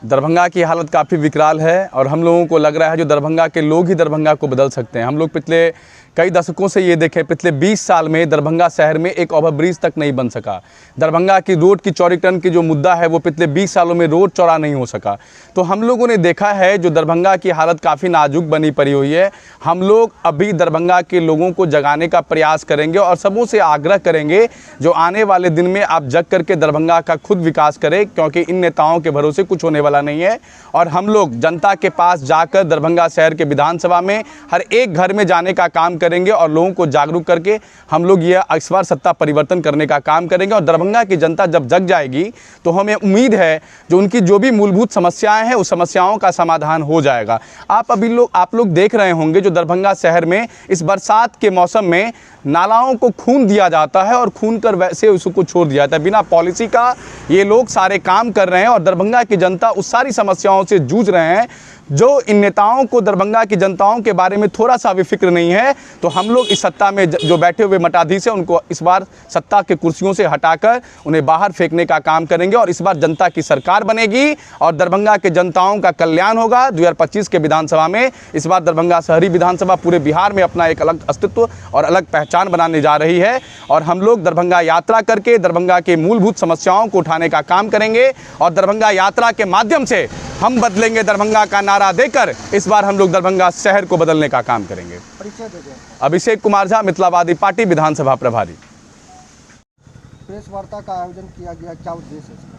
दरभंगा की हालत काफ़ी विकराल है और हम लोगों को लग रहा है जो दरभंगा के लोग ही दरभंगा को बदल सकते हैं। हम लोग पिछले कई दशकों से ये देखें, पिछले 20 साल में दरभंगा शहर में एक ओवरब्रिज तक नहीं बन सका। दरभंगा की रोड की चौड़ीकरण की जो मुद्दा है वो पिछले 20 सालों में रोड चौड़ा नहीं हो सका। तो हम लोगों ने देखा है जो दरभंगा की हालत काफ़ी नाजुक बनी पड़ी हुई है। हम लोग अभी दरभंगा के लोगों को जगाने का प्रयास करेंगे और सबों से आग्रह करेंगे जो आने वाले दिन में आप जग करके दरभंगा का खुद विकास करें, क्योंकि इन नेताओं के भरोसे कुछ होने वाला नहीं है। और हम लोग जनता के पास जाकर दरभंगा शहर के विधानसभा में हर एक घर में जाने का काम करेंगे और लोगों को जागरूक करके हम लोग ये इस बार सत्ता परिवर्तन करने का काम करेंगे। और दरभंगा की जनता जब जग जाएगी तो हमें उम्मीद है जो उनकी जो भी मूलभूत समस्याएं हैं उस समस्याओं का समाधान हो जाएगा। आप लोग देख रहे होंगे जो दरभंगा शहर में इस बरसात के मौसम में नालाओं को खून दिया जाता है और खून कर वैसे उसको छोड़ दिया जाता है। बिना पॉलिसी का ये लोग सारे काम कर रहे हैं और दरभंगा की जनता उस सारी समस्याओं से जूझ रहे हैं जो इन नेताओं को दरभंगा की जनताओं के बारे में थोड़ा सा भी फिक्र नहीं है। तो हम लोग इस सत्ता में जो बैठे हुए मठाधीश हैं उनको इस बार सत्ता के कुर्सियों से हटाकर उन्हें बाहर फेंकने का काम करेंगे और इस बार जनता की सरकार बनेगी और दरभंगा के जनताओं का कल्याण होगा। 2025 के विधानसभा में इस बार दरभंगा शहरी विधानसभा पूरे बिहार में अपना एक अलग अस्तित्व और अलग पहचान बनाने जा रही है और हम लोग दरभंगा यात्रा करके दरभंगा के मूलभूत समस्याओं को उठाने का काम करेंगे और दरभंगा यात्रा के माध्यम से हम बदलेंगे दरभंगा का नारा देकर इस बार हम लोग दरभंगा शहर को बदलने का काम करेंगे। परिचय दे दें। अभिषेक कुमार झा, मिथिलावादी पार्टी विधानसभा प्रभारी। प्रेस वार्ता का आयोजन किया गया, क्या उद्देश्य है?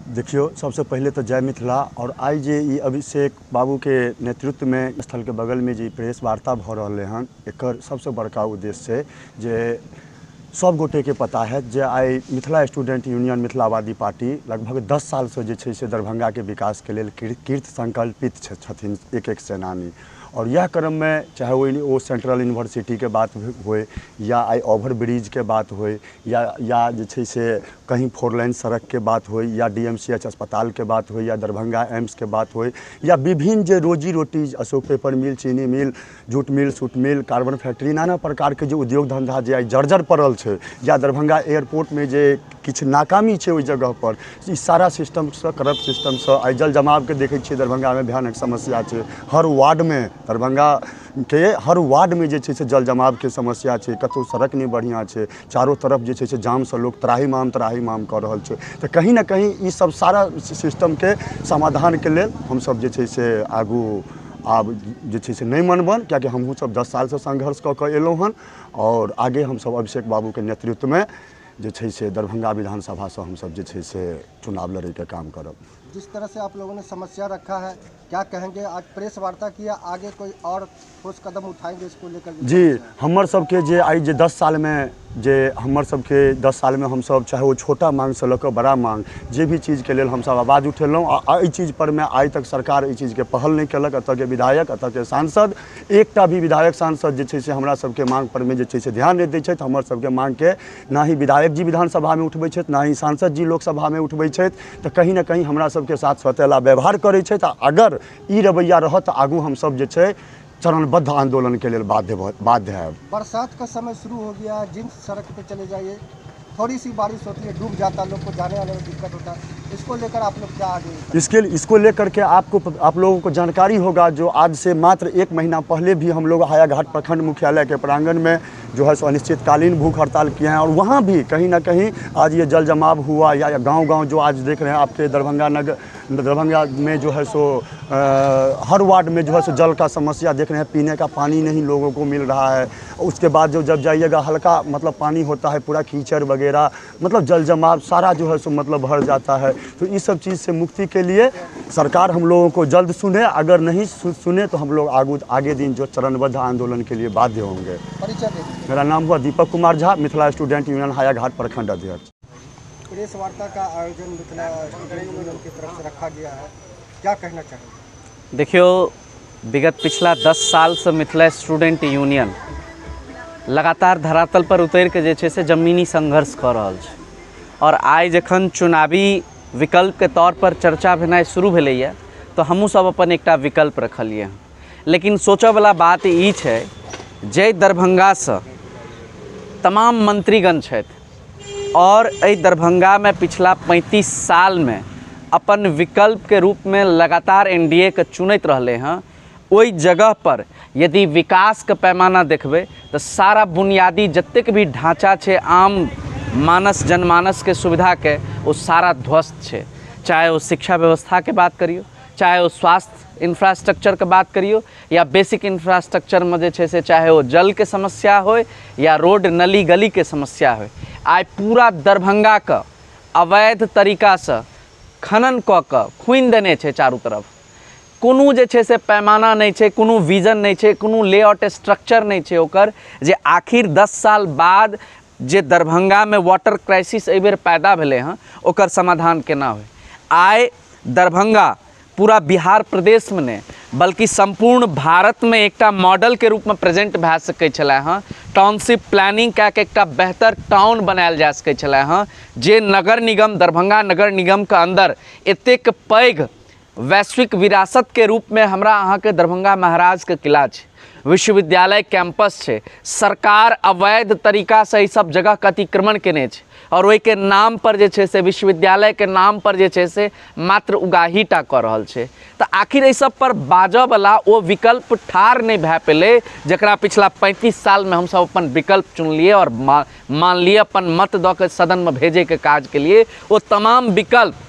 देखियो, सबसे पहले तो जय मिथिला और आई जे अभिषेक बाबू के नेतृत्व में स्थल के बगल में जी प्रेस वार्ता भ रहे हैं। एकर सबसे बड़का उद्देश्य है जे सब गोटे के पता है जे आई Mithila student union Mithilavadi party लगभग 10 साल से जे छै से दरभंगा के विकास के लेल कृत संकल्पित छथिन एक सेनानी। और यह क्रम में चाहे वो सेंट्रल यूनिवर्सिटी के बात होए या आई ओवर ब्रिज के बात होए या जे छै से कहीं 4 लाइन सड़क के बात होए या DMCH अस्पताल के बात होए या दरभंगा एम्स के बात होए या विभिन्न जे रोजी रोटी अशोक पेपर मिल, चीनी मिल, जूट मिल, सूत मिल, कार्बन फैक्ट्री, नाना प्रकार के जो उद्योग धंधा जे आई जर्जर पड़ल है या दरभंगा एयरपोर्ट में जे किछ नाकामी है ओहि जगह पर ई सारा सिस्टम से करप्ट सिस्टम से आई जल जमाव के देखे छियै दरभंगा में भयानक समस्या है। हर वार्ड में दरभंगा के हर वार्ड में जे छै से जल जमाव के समस्या है, कतौ सड़क नहीं बढ़िया है, चारों तरफ जे छै से जाम से लोग त्राहिमाम कर रहल छै। तो कहीं ना कहीं ई सब सारा सिस्टम के समाधान के लेल हम सब जे छै से आगू आब जे छै से नहीं मनबन, कियाकि हमहूँ सब 10 साल से संघर्ष कऽ के एलहुँ हन और आगे हम सब अभिषेक बाबू के नेतृत्व में जे छै से दरभंगा विधानसभा से हम सब जे छै से चुनाव लड़े के काम करब। जिस तरह से आप लोगों ने समस्या रखा है, क्या कहेंगे? आज प्रेस वार्ता किया, आगे कोई और ठोस कदम उठाएंगे इसको लेकर? जी, हमर सबके जे आई जे 10 साल में जे हमर सबके 10 साल में हम सब चाहे वो छोटा मांग से लऽ बड़ा मांग जे भी चीज़ के लेल हम सब आवाज़ उठेलहुँ आ एहि चीज़ पर में आज तक सरकार एहि चीज़ के पहल नहीं केलक। एतऽ के विधायक, एतऽ के सांसद, एकटा भी विधायक सांसद जे छै से हमरा सबके मांग पर में जे छै से ध्यान नहीं दै छथि। हमर सबके मांग के ना ही विधायक जी विधानसभा में उठबै छथि, ना ही सांसद जी लोकसभा में उठबै छथि। तो कहीं ना कहीं हमरा सबके साथ सौतेला व्यवहार करै छथि। अगर ई रवैया रहत आगू हम सब जे छै चरणबद्ध आंदोलन के लिए बाध्य है। बरसात का समय शुरू हो गया, जिन सड़क पे चले जाइए थोड़ी सी बारिश होती है डूब जाता, लोग को जाने आने में दिक्कत होता है। इसको लेकर आप लोग क्या आगे? इसको लेकर के आप लोगों को जानकारी होगा जो आज से मात्र 1 महीना पहले भी हम लोग हायाघाट प्रखंड मुख्यालय के प्रांगण में जो है सो अनिश्चितकालीन भूख हड़ताल किए हैं और वहाँ भी कहीं ना कहीं आज ये जल जमाव हुआ या गांव-गांव जो आज देख रहे हैं आपके दरभंगा में जो है सो हर वार्ड में जो है सो जल का समस्या देख रहे हैं, पीने का पानी नहीं लोगों को मिल रहा है। उसके बाद जब जाइएगा हल्का मतलब पानी होता है, पूरा कीचड़ वगैरह मतलब जल जमाव सारा जो है सो मतलब भर जाता है। तो इस सब चीज़ से मुक्ति के लिए सरकार हम लोगों को जल्द सुने, अगर नहीं सुने तो हम लोग आगे दिन जो चरणबद्ध आंदोलन के लिए बाध्य होंगे। मेरा नाम हुआ दीपक कुमार झा, मिथिला स्टूडेंट यूनियन हायाघाट प्रखंड अध्यक्ष। प्रेस वार्ता का आयोजन मिथिला स्टूडेंट यूनियन की तरफ से रखा गया है, क्या कहना चाहेंगे? देखियो, विगत पिछला 10 साल से मिथिला स्टूडेंट यूनियन लगातार धरातल पर उतर के जे छै से जमीनी संघर्ष कर रहल छै और आइ जखन चुनावी विकल्प के तौर पर चर्चा भेनाइ शुरू भेलैए तो हमहूँ सब अपन एकटा विकल्प रखलिए। लेकिन सोचऽ वाला बात ई छै जे दरभंगा से तमाम मंत्रीगण छथि और एहि दरभंगा में पिछला 35 साल में अपन विकल्प के रूप में लगातार NDA के चुनैत रहले हैं। ओई जगह पर यदि विकास के पैमाना देखबे तो सारा बुनियादी जतेक भी ढांचा छे आम मानस जनमानस के सुविधा के वो सारा ध्वस्त छे। चाहे वो शिक्षा व्यवस्था के बात करियो, चाहे वो स्वास्थ्य इंफ्रास्ट्रक्चर के बात करियो या बेसिक इंफ्रास्ट्रक्चर में जे छे से चाहे वो जल के समस्या हो या रोड नली गली के समस्या हो। आज पूरा दरभंगा का अवैध तरीका से खनन कऽ के खुनि देने छे चारू तरफ। कोनो जे छे से पैमाना नहीं छे, कोनो विजन नहीं छे, कोनो लेआउट स्ट्रक्चर नहीं छे ओकर जे आखिर 10 साल बाद जे दरभंगा में वाटर क्राइसिस एहि बेर पैदा भेले हैं ओकर समाधान केना होय। आइ दरभंगा पूरा बिहार प्रदेश में नहीं बल्कि संपूर्ण भारत में एकटा मॉडल के रूप में प्रेजेंट भए सकै छलै हँ। टाउनशिप प्लानिंग कऽ के एकटा बेहतर टाउन बनायल जा सकै छलै हँ जे नगर निगम दरभंगा नगर निगम के अंदर एतेक पैघ वैश्विक विरासत के रूप में हमरा अहाँ के दरभंगा महाराज के किला छै, विश्वविद्यालय कैंपस छै। सरकार अवैध तरीका से ई सब जगह के अतिक्रमण केने छै और ओहि के नाम पर जे छै से विश्वविद्यालय के नाम पर जे छै से मात्र उगाहीटा कऽ रहल छै। तो आखिर एहि सब पर बाजऽ वाला ओ विकल्प ठाढ़ नहीं भए पेले जकरा पिछला 35 साल में हम सब अपन विकल्प चुनलिए और मान लिए अपन मत दऽ के सदन में भेजे के काज के लिए। वो तमाम विकल्प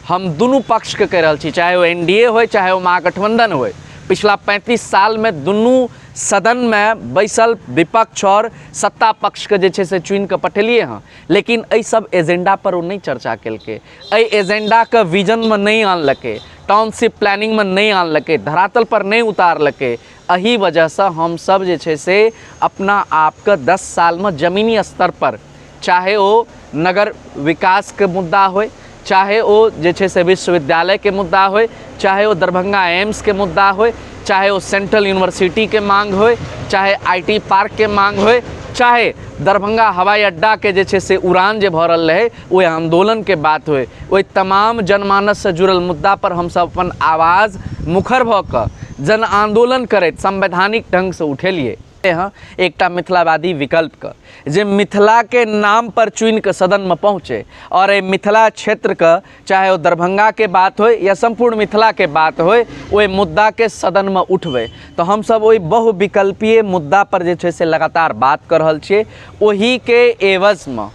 हम दुनू पक्ष के कह रहल छी, चाहे वो NDA हो चाहे वो महागठबंधन हो। पिछला 35 साल में दुनू सदन में बैसल विपक्ष और सत्ता पक्ष के जे छे से चुन के पठेलिए हैं, लेकिन एहि सब एजेंडा पर वो नहीं चर्चा केलकै, एहि एजेंडा के विजन में नहीं आनलकै, टाउनशिप प्लानिंग में नहीं आनलकै, धरातल पर नहीं उतारलकै। एही वजह से हम सब जे छे से अपना आप के 10 साल में जमीनी स्तर पर चाहे वो नगर विकास के मुद्दा हो, चाहे वो जे छे से विश्वविद्यालय के मुद्दा हो, चाहे वो दरभंगा एम्स के मुद्दा हो, चाहे वो सेंट्रल यूनिवर्सिटी के मांग हो, चाहे आईटी पार्क के मांग हो, चाहे दरभंगा हवाई अड्डा के जे छे से उड़ान जे भरल रहे वो आंदोलन के बात हो, वो तमाम जनमानस से जुड़ल मुद्दा पर हम सब अपन आवाज़ मुखर भ क जन आंदोलन करैत संवैधानिक ढंग से उठेलिए हाँ एकटा मिथिलावादी विकल्प का जे मिथिला के नाम पर चुन के सदन में पहुँचे और ये मिथिला क्षेत्र का चाहे वो दरभंगा के बात हो या संपूर्ण मिथिला के बात हो वो मुद्दा के सदन में उठबे। तो हम सब वही बहुविकल्पीय मुद्दा पर जे छे से लगातार बात कर रहल छिए। वही के एवज में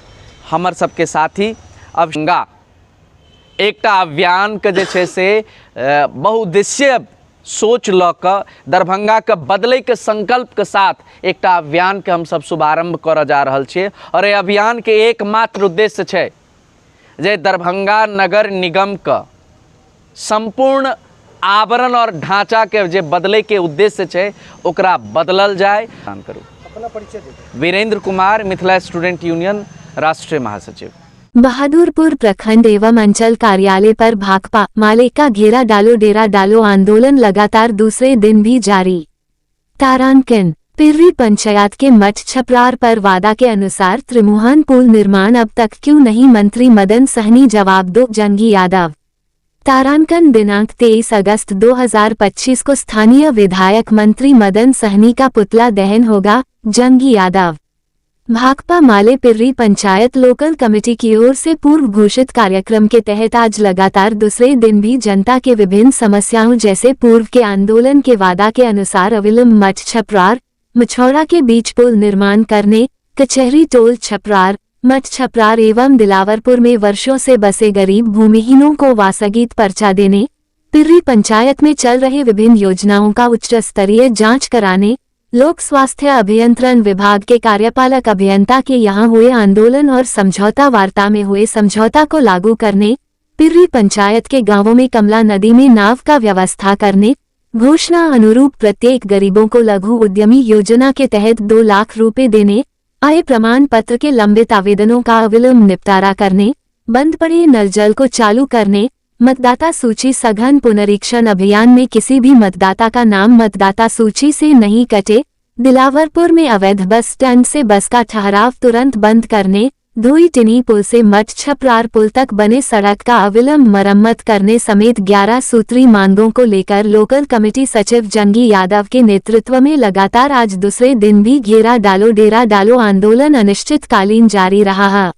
हमर सबके साथी अब एकटा अभियान के जे छे से बहुउद्देशीय सोच ल क दरभंगा के बदले के संकल्प के साथ एक अभियान के हम सब शुभारंभ कर जा रहल छिए। और ये अभियान के एकमात्र उद्देश्य है जे दरभंगा नगर निगम का संपूर्ण आवरण और ढांचा के जे बदले के उद्देश्य है ओकरा बदलल जाए। करूँ अपना परिचय दे। वीरेंद्र कुमार, मिथिला स्टूडेंट यूनियन राष्ट्रीय महासचिव। बहादुरपुर प्रखंड एवं अंचल कार्यालय पर भाकपा माले का घेरा डालो डेरा डालो आंदोलन लगातार दूसरे दिन भी जारी। तारांकन पिर्री पंचायत के मठ छपरार पर वादा के अनुसार त्रिमुहान पुल निर्माण अब तक क्यों नहीं, मंत्री मदन सहनी जवाब दो, जंगी यादव। तारांकन दिनांक 23 अगस्त 2025 को स्थानीय विधायक मंत्री मदन सहनी का पुतला दहन होगा, जंगी यादव। भाकपा माले पिर्री पंचायत लोकल कमेटी की ओर से पूर्व घोषित कार्यक्रम के तहत आज लगातार दूसरे दिन भी जनता के विभिन्न समस्याओं जैसे पूर्व के आंदोलन के वादा के अनुसार अविलंब मठ छपरार मछौड़ा के बीच पुल निर्माण करने, कचहरी टोल छपरार मठ छपरार एवं दिलावरपुर में वर्षों से बसे गरीब भूमिहीनों को वासगीत पर्चा देने, पिर्री पंचायत में चल रहे विभिन्न योजनाओं का उच्च स्तरीय जाँच कराने, लोक स्वास्थ्य अभियंत्रण विभाग के कार्यपालक अभियंता के यहां हुए आंदोलन और समझौता वार्ता में हुए समझौता को लागू करने, पिर्री पंचायत के गांवों में कमला नदी में नाव का व्यवस्था करने, घोषणा अनुरूप प्रत्येक गरीबों को लघु उद्यमी योजना के तहत 2 लाख रुपए देने, आय प्रमाण पत्र के लंबित आवेदनों का अविलंब निपटारा करने, बंद पड़े नल जल को चालू करने, मतदाता सूची सघन पुनरीक्षण अभियान में किसी भी मतदाता का नाम मतदाता सूची से नहीं कटे, दिलावरपुर में अवैध बस स्टैंड से बस का ठहराव तुरंत बंद करने, धोई टिनी पुल से मठ छपरार पुल तक बने सड़क का अविलंब मरम्मत करने समेत 11 सूत्री मांगों को लेकर लोकल कमेटी सचिव जंगी यादव के नेतृत्व में लगातार आज दूसरे दिन भी घेरा डालो डेरा डालो आंदोलन अनिश्चितकालीन जारी रहा है।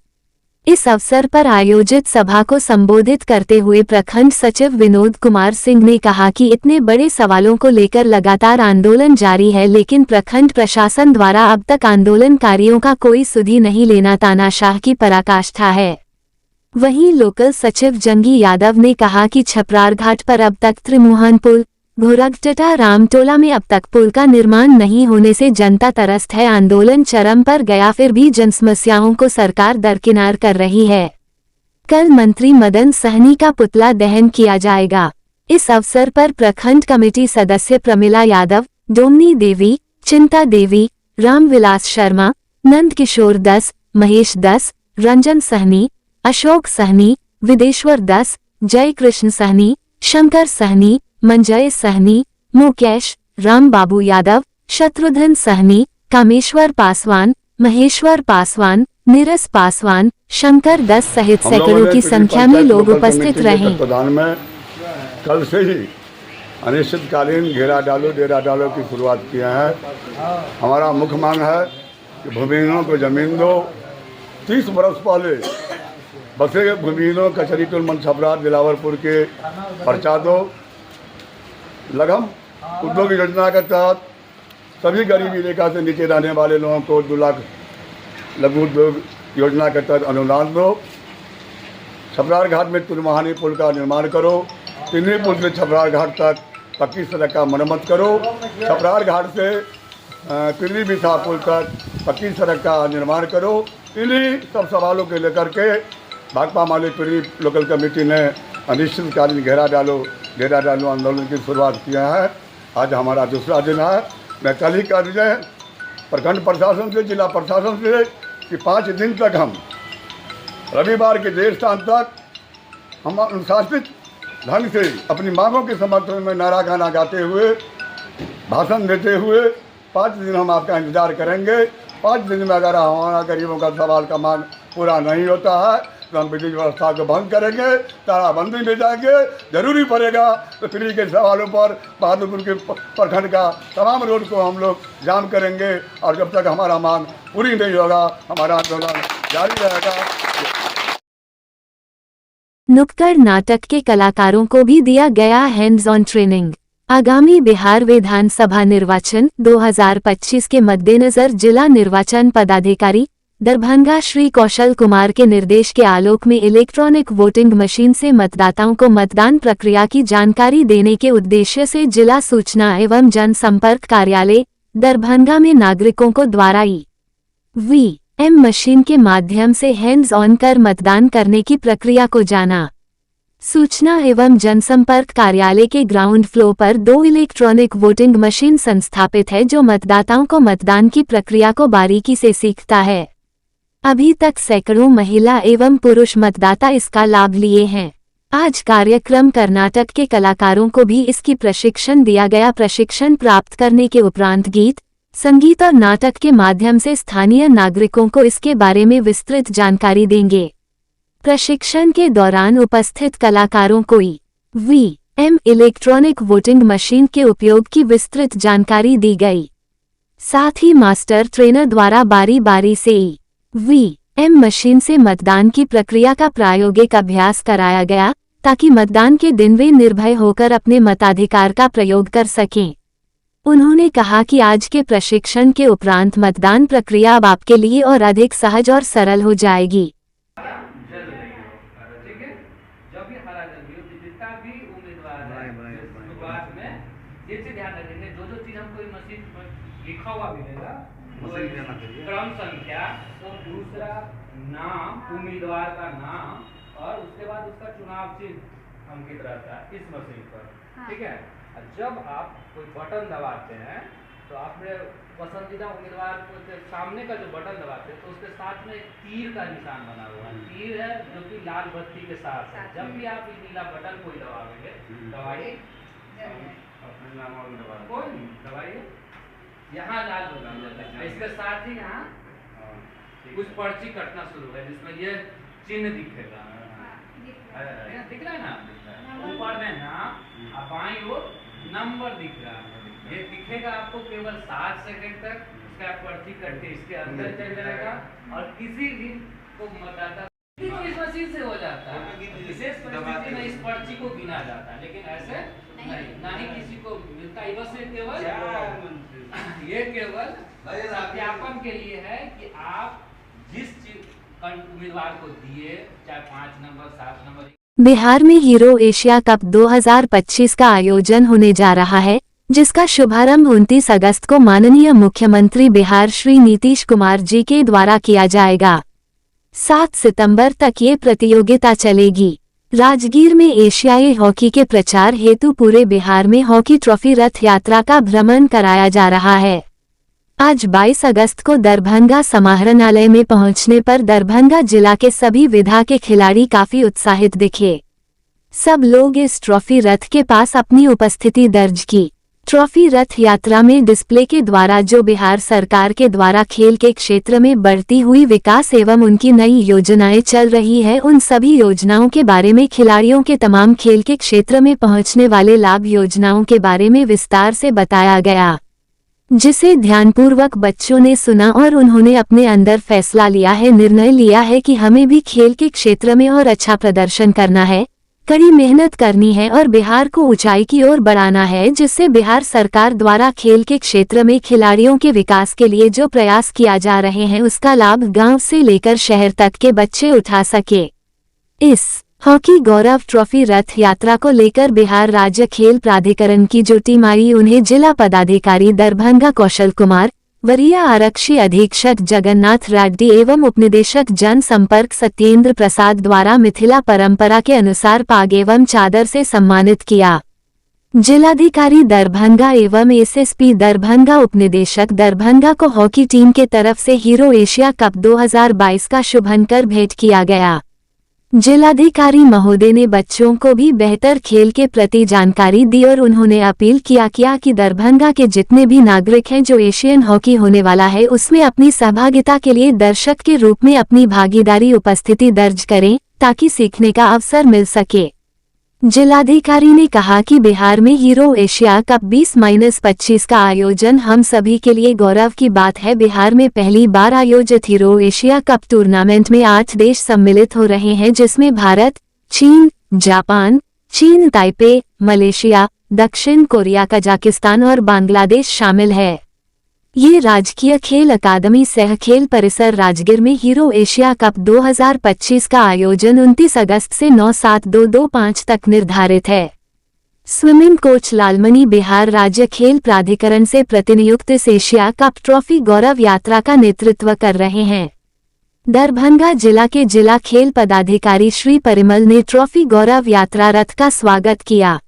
इस अवसर पर आयोजित सभा को संबोधित करते हुए प्रखंड सचिव विनोद कुमार सिंह ने कहा कि इतने बड़े सवालों को लेकर लगातार आंदोलन जारी है, लेकिन प्रखंड प्रशासन द्वारा अब तक आंदोलनकारियों का कोई सुधि नहीं लेना तानाशाह की पराकाष्ठा है। वहीं लोकल सचिव जंगी यादव ने कहा कि छपरार घाट पर अब तक त्रिमुहान पुल, घोरगटटा रामटोला में अब तक पुल का निर्माण नहीं होने से जनता त्रस्त है। आंदोलन चरम पर गया, फिर भी जनसमस्याओं को सरकार दरकिनार कर रही है। कल मंत्री मदन सहनी का पुतला दहन किया जाएगा। इस अवसर पर प्रखंड कमेटी सदस्य प्रमिला यादव, डोमनी देवी, चिंता देवी, रामविलास शर्मा, नंद किशोर दस, महेश दस, रंजन सहनी, अशोक सहनी, विदेश्वर दस, जय कृष्ण सहनी, शंकर सहनी, मंजय सहनी, मुकेश, राम बाबू यादव, शत्रुघ्न सहनी, कामेश्वर पासवान, महेश्वर पासवान, नीरस पासवान, शंकर दस सहित सैकड़ों की संख्या में लोग उपस्थित रहे। प्रधान में कल से ही अनिश्चितकालीन घेरा डालो डेरा डालो की शुरुआत किया है। हमारा मुख्य मांग है कि भूमिहीनों को जमीन दो। 30 बरस पहले बसे भूमिहीनों कचहरी टोल मठ छपरार दिलावरपुर के पर्चा दो। लघु उद्योग योजना के तहत सभी गरीबी रेखा से नीचे रहने वाले लोगों को 2 लाख लघु उद्योग योजना के तहत अनुदान दो। छपरार घाट में त्रिमुहानी पुल का निर्माण करो। टिनी पुल से छपरार घाट तक पक्की सड़क का मरम्मत करो। छपरार घाट से पिर्री बिथा पुल तक पक्की सड़क का निर्माण करो। इन्हीं सब सवालों को लेकर के भाकपा माले पिर्री लोकल कमेटी ने अनिश्चितकालीन घेरा डालो डेरा डालो आंदोलन की शुरुआत किया है। आज हमारा दूसरा दिन है। मैं कल ही कर प्रखंड प्रशासन से, जिला प्रशासन से कि 5 दिन तक हम रविवार के देर शाम तक हम अनुशासित ढंग से अपनी मांगों के समर्थन में नारा गाना गाते हुए, भाषण देते हुए 5 दिन हम आपका इंतजार करेंगे। 5 दिन में अगर हमारा गरीबों का सवाल का मांग पूरा नहीं होता है तो हम विद्युत व्यवस्था को भंग करेंगे, तालाबंदी में जाएंगे। जरूरी पड़ेगा तो फ्री के सवालों पर बहादुरपुर के प्रखंड का तमाम रोड को हम लोग जाम करेंगे और जब तक हमारा मांग पूरी नहीं होगा हमारा आंदोलन जारी रहेगा। नुक्कड़ नाटक के कलाकारों को भी दिया गया हैंड्स ऑन ट्रेनिंग। आगामी बिहार विधानसभा निर्वाचन 2025 के मद्देनजर जिला निर्वाचन पदाधिकारी दरभंगा श्री कौशल कुमार के निर्देश के आलोक में इलेक्ट्रॉनिक वोटिंग मशीन से मतदाताओं को मतदान प्रक्रिया की जानकारी देने के उद्देश्य से जिला सूचना एवं जनसंपर्क कार्यालय दरभंगा में नागरिकों को द्वारा ईवीएम मशीन के माध्यम से हैंड्स ऑन कर मतदान करने की प्रक्रिया को जाना। सूचना एवं जनसंपर्क कार्यालय के ग्राउंड फ्लोर पर 2 इलेक्ट्रॉनिक वोटिंग मशीन संस्थापित है जो मतदाताओं को मतदान की प्रक्रिया को बारीकी से सीखता है। अभी तक सैकड़ों महिला एवं पुरुष मतदाता इसका लाभ लिए हैं। आज कार्यक्रम कर्नाटक के कलाकारों को भी इसकी प्रशिक्षण दिया गया। प्रशिक्षण प्राप्त करने के उपरांत गीत, संगीत और नाटक के माध्यम से स्थानीय नागरिकों को इसके बारे में विस्तृत जानकारी देंगे। प्रशिक्षण के दौरान उपस्थित कलाकारों को ईवीएम इलेक्ट्रॉनिक वोटिंग मशीन के उपयोग की विस्तृत जानकारी दी गई। साथ ही मास्टर ट्रेनर द्वारा बारी बारी से ईवीएम मशीन से मतदान की प्रक्रिया का प्रायोगिक अभ्यास कराया गया ताकि मतदान के दिन वे निर्भय होकर अपने मताधिकार का प्रयोग कर सकें। उन्होंने कहा कि आज के प्रशिक्षण के उपरांत मतदान प्रक्रिया अब आपके लिए और अधिक सहज और सरल हो जाएगी। लिखा हुआ मिलेगा क्रम संख्या और दूसरा नाम, उम्मीदवार का नाम और उसके बाद उसका चुनाव चिन्ह अंकित रहता है इस मशीन पर। ठीक है, जब आप कोई बटन दबाते हैं तो आपने पसंदीदा उम्मीदवार को सामने का जो बटन दबाते हैं तो उसके साथ में एक तीर का निशान बना हुआ है। तीर है जो कि लाल बत्ती के साथ है। जब भी आप नीला बटन कोई दबाएंगे, दबाइए, कोई नहीं दबाइए, यहाँ लाल बटन जाता है। इसके साथ ही यहाँ कुछ पर्ची कटना शुरू है जिसमें ये चिन्ह दिखेगा। दिख रहा है ना, ऊपर में नाम, बाईं ओर नंबर दिख रहा है। ये दिखेगा आपको केवल 7 सेकंड तक। इसका पर्ची कट के इसके अंदर चल जाएगा और किसी भी को मतदाता इस मशीन से हो जाता है। विशेष परिस्थिति में इस पर्ची को गिना जाता है, लेकिन ऐसे नहीं, ना ही किसी को मिलता है। बस ये केवल सत्यापन के लिए है कि आप जिस उम्मीदवार को दिए, चाहे 5 नंबर 7 नंबर। बिहार में हीरो एशिया कप 2025 का आयोजन होने जा रहा है, जिसका शुभारंभ 29 अगस्त को माननीय मुख्यमंत्री बिहार श्री नीतीश कुमार जी के द्वारा किया जाएगा। 7 सितंबर तक ये प्रतियोगिता चलेगी। राजगीर में एशियाई हॉकी के प्रचार हेतु पूरे बिहार में हॉकी ट्रॉफी रथ यात्रा का भ्रमण कराया जा रहा है। आज 22 अगस्त को दरभंगा समाहरणालय में पहुंचने पर दरभंगा जिला के सभी विधा के खिलाड़ी काफी उत्साहित दिखे। सब लोग इस ट्रॉफी रथ के पास अपनी उपस्थिति दर्ज की। ट्रॉफी रथ यात्रा में डिस्प्ले के द्वारा जो बिहार सरकार के द्वारा खेल के क्षेत्र में बढ़ती हुई विकास एवं उनकी नई योजनाएं चल रही है, उन सभी योजनाओं के बारे में, खिलाड़ियों के तमाम खेल के क्षेत्र में पहुंचने वाले लाभ योजनाओं के बारे में विस्तार से बताया गया, जिसे ध्यानपूर्वक बच्चों ने सुना और उन्होंने अपने अंदर फैसला लिया है, निर्णय लिया है कि हमें भी खेल के क्षेत्र में और अच्छा प्रदर्शन करना है, कड़ी मेहनत करनी है और बिहार को ऊंचाई की ओर बढ़ाना है, जिससे बिहार सरकार द्वारा खेल के क्षेत्र में खिलाड़ियों के विकास के लिए जो प्रयास किया जा रहे हैं उसका लाभ गांव से लेकर शहर तक के बच्चे उठा सके। इस हॉकी गौरव ट्रॉफी रथ यात्रा को लेकर बिहार राज्य खेल प्राधिकरण की जो टीम आई, उन्हें जिला पदाधिकारी दरभंगा कौशल कुमार, वरीय आरक्षी अधीक्षक जगन्नाथ रेड्डी एवं उपनिदेशक जनसंपर्क सत्येंद्र प्रसाद द्वारा मिथिला परंपरा के अनुसार पाग एवं चादर से सम्मानित किया। जिलाधिकारी दरभंगा एवं एसएसपी दरभंगा उपनिदेशक दरभंगा को हॉकी टीम के तरफ से हीरो एशिया कप 2022 का शुभारंभ भेंट किया गया। जिलाधिकारी महोदय ने बच्चों को भी बेहतर खेल के प्रति जानकारी दी और उन्होंने अपील किया कि दरभंगा के जितने भी नागरिक हैं जो एशियन हॉकी होने वाला है उसमें अपनी सहभागिता के लिए दर्शक के रूप में अपनी भागीदारी उपस्थिति दर्ज करें ताकि सीखने का अवसर मिल सके। जिलाधिकारी ने कहा कि बिहार में हीरो एशिया कप 20-25 का आयोजन हम सभी के लिए गौरव की बात है। बिहार में पहली बार आयोजित हीरो एशिया कप टूर्नामेंट में 8 देश सम्मिलित हो रहे हैं, जिसमें भारत, चीन, जापान, चीन ताइपे, मलेशिया, दक्षिण कोरिया, कजाकिस्तान और बांग्लादेश शामिल है। ये राजकीय खेल अकादमी सह खेल परिसर राजगीर में हीरो एशिया कप 2025 का आयोजन 29 अगस्त से 9/7/2025 तक निर्धारित है। स्विमिंग कोच लालमणि बिहार राज्य खेल प्राधिकरण से प्रतिनियुक्त इस एशिया कप ट्रॉफी गौरव यात्रा का नेतृत्व कर रहे हैं। दरभंगा जिला के जिला खेल पदाधिकारी श्री परिमल ने ट्रॉफी गौरव यात्रा रथ का स्वागत किया।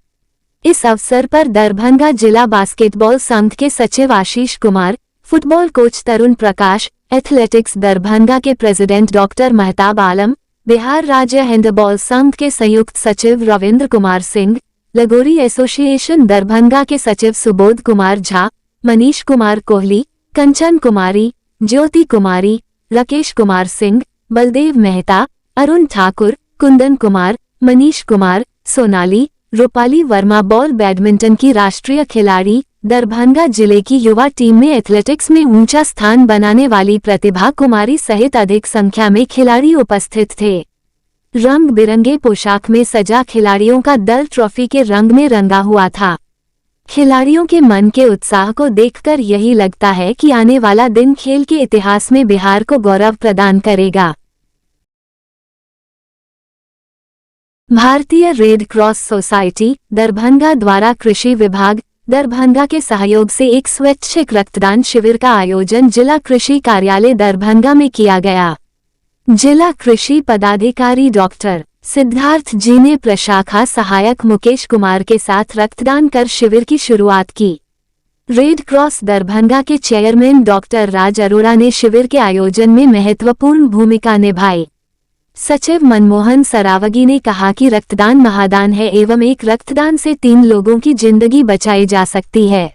इस अवसर पर दरभंगा जिला बास्केटबॉल संघ के सचिव आशीष कुमार, फुटबॉल कोच तरुण प्रकाश, एथलेटिक्स दरभंगा के प्रेसिडेंट डॉक्टर महताब आलम, बिहार राज्य हैंडबॉल संघ के संयुक्त सचिव रविंद्र कुमार सिंह, लगोरी एसोसिएशन दरभंगा के सचिव सुबोध कुमार झा, मनीष कुमार कोहली, कंचन कुमारी, ज्योति कुमारी, राकेश कुमार सिंह, बलदेव मेहता, अरुण ठाकुर, कुंदन कुमार, मनीष कुमार, सोनाली, रूपाली वर्मा बॉल बैडमिंटन की राष्ट्रीय खिलाड़ी, दरभंगा जिले की युवा टीम में एथलेटिक्स में ऊंचा स्थान बनाने वाली प्रतिभा कुमारी सहित अधिक संख्या में खिलाड़ी उपस्थित थे। रंग बिरंगे पोशाक में सजा खिलाड़ियों का दल ट्रॉफी के रंग में रंगा हुआ था। खिलाड़ियों के मन के उत्साह को देखकर यही लगता है कि आने वाला दिन खेल के इतिहास में बिहार को गौरव प्रदान करेगा। भारतीय रेड क्रॉस सोसाइटी दरभंगा द्वारा कृषि विभाग दरभंगा के सहयोग से एक स्वैच्छिक रक्तदान शिविर का आयोजन जिला कृषि कार्यालय दरभंगा में किया गया। जिला कृषि पदाधिकारी डॉक्टर सिद्धार्थ जी ने प्रशाखा सहायक मुकेश कुमार के साथ रक्तदान कर शिविर की शुरुआत की। रेड क्रॉस दरभंगा के चेयरमैन डॉक्टर राज अरोड़ा ने शिविर के आयोजन में महत्वपूर्ण भूमिका निभाई। सचिव मनमोहन सरावगी ने कहा कि रक्तदान महादान है एवं एक रक्तदान से 3 लोगों की जिंदगी बचाई जा सकती है।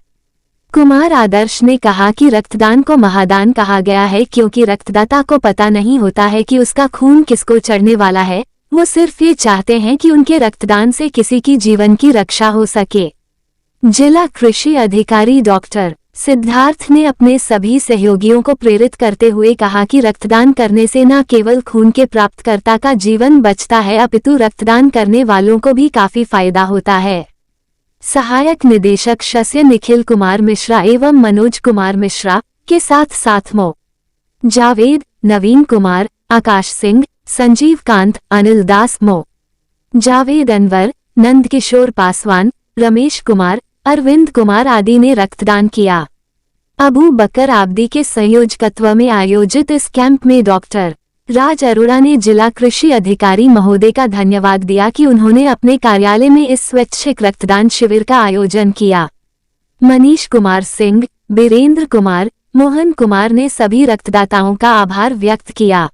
कुमार आदर्श ने कहा कि रक्तदान को महादान कहा गया है क्योंकि रक्तदाता को पता नहीं होता है कि उसका खून किसको चढ़ने वाला है, वो सिर्फ ये चाहते हैं कि उनके रक्तदान से किसी की जीवन की रक्षा हो सके। जिला कृषि अधिकारी डॉक्टर सिद्धार्थ ने अपने सभी सहयोगियों को प्रेरित करते हुए कहा कि रक्तदान करने से न केवल खून के प्राप्तकर्ता का जीवन बचता है अपितु रक्तदान करने वालों को भी काफी फायदा होता है। सहायक निदेशक शस्य निखिल कुमार मिश्रा एवं मनोज कुमार मिश्रा के साथ मो जावेद, नवीन कुमार, आकाश सिंह, संजीव कांत, अनिल दास, मो जावेद अनवर, नंद किशोर पासवान, रमेश कुमार, अरविंद कुमार आदि ने रक्तदान किया। अबू बकर आब्दी के संयोजकत्व में आयोजित इस कैंप में डॉक्टर राज अरोड़ा ने जिला कृषि अधिकारी महोदय का धन्यवाद दिया कि उन्होंने अपने कार्यालय में इस स्वैच्छिक रक्तदान शिविर का आयोजन किया। मनीष कुमार सिंह, बीरेंद्र कुमार, मोहन कुमार ने सभी रक्तदाताओं का आभार व्यक्त किया।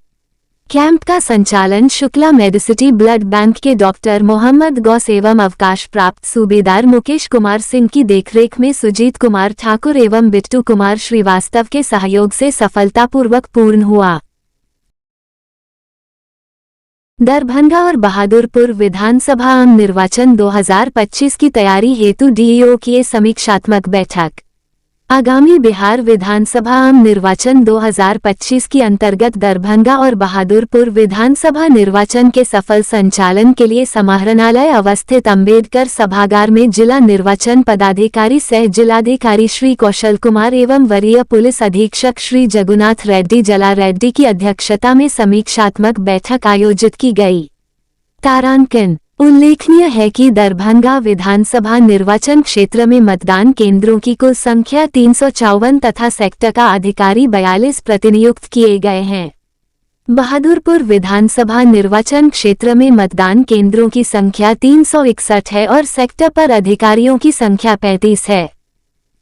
कैंप का संचालन शुक्ला मेडिसिटी ब्लड बैंक के डॉक्टर मोहम्मद गौस एवं अवकाश प्राप्त सूबेदार मुकेश कुमार सिंह की देखरेख में सुजीत कुमार ठाकुर एवं बिट्टू कुमार श्रीवास्तव के सहयोग से सफलतापूर्वक पूर्ण हुआ। दरभंगा और बहादुरपुर विधानसभा आम निर्वाचन 2025 की तैयारी हेतु डीईओ की समीक्षात्मक बैठक। आगामी बिहार विधानसभा आम निर्वाचन 2025 के अंतर्गत दरभंगा और बहादुरपुर विधानसभा निर्वाचन के सफल संचालन के लिए समाहरणालय अवस्थित अंबेडकर सभागार में जिला निर्वाचन पदाधिकारी सह जिलाधिकारी श्री कौशल कुमार एवं वरीय पुलिस अधीक्षक श्री जगुनाथ रेड्डी जला रेड्डी की अध्यक्षता में समीक्षात्मक बैठक आयोजित की गई। तारांकन उल्लेखनीय है कि दरभंगा विधानसभा निर्वाचन क्षेत्र में मतदान केंद्रों की कुल संख्या 354 तथा सेक्टर का अधिकारी 42 प्रतिनियुक्त किए गए हैं। बहादुरपुर विधानसभा निर्वाचन क्षेत्र में मतदान केंद्रों की संख्या 361 है और सेक्टर पर अधिकारियों की संख्या 35 है।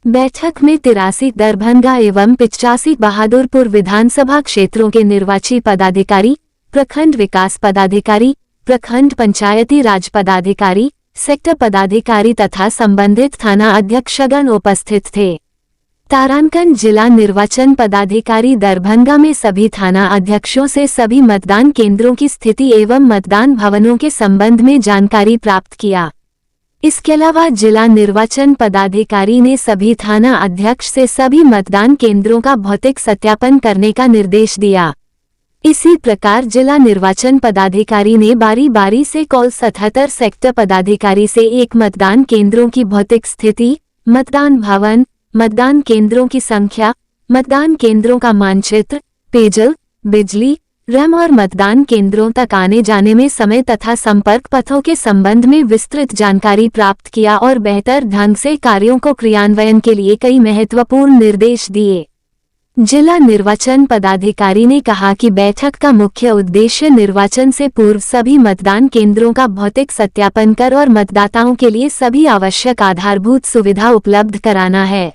बैठक में 83 दरभंगा एवं 85 बहादुरपुर विधानसभा क्षेत्रों के निर्वाची पदाधिकारी, प्रखंड विकास पदाधिकारी, प्रखंड पंचायती राज पदाधिकारी, सेक्टर पदाधिकारी तथा संबंधित थाना अध्यक्षगण उपस्थित थे। तारांकन जिला निर्वाचन पदाधिकारी दरभंगा में सभी थाना अध्यक्षों से सभी मतदान केंद्रों की स्थिति एवं मतदान भवनों के संबंध में जानकारी प्राप्त किया। इसके अलावा जिला निर्वाचन पदाधिकारी ने सभी थाना अध्यक्ष से सभी मतदान केंद्रों का भौतिक सत्यापन करने का निर्देश दिया। इसी प्रकार जिला निर्वाचन पदाधिकारी ने बारी बारी से कॉल 77 सेक्टर पदाधिकारी से एक मतदान केंद्रों की भौतिक स्थिति, मतदान भवन, मतदान केंद्रों की संख्या, मतदान केंद्रों का मानचित्र, पेयजल, बिजली, रैम और मतदान केंद्रों तक आने जाने में समय तथा संपर्क पथों के संबंध में विस्तृत जानकारी प्राप्त किया और बेहतर ढंग से कार्यों को क्रियान्वयन के लिए कई महत्वपूर्ण निर्देश दिए। जिला निर्वाचन पदाधिकारी ने कहा कि बैठक का मुख्य उद्देश्य निर्वाचन से पूर्व सभी मतदान केंद्रों का भौतिक सत्यापन कर और मतदाताओं के लिए सभी आवश्यक आधारभूत सुविधा उपलब्ध कराना है।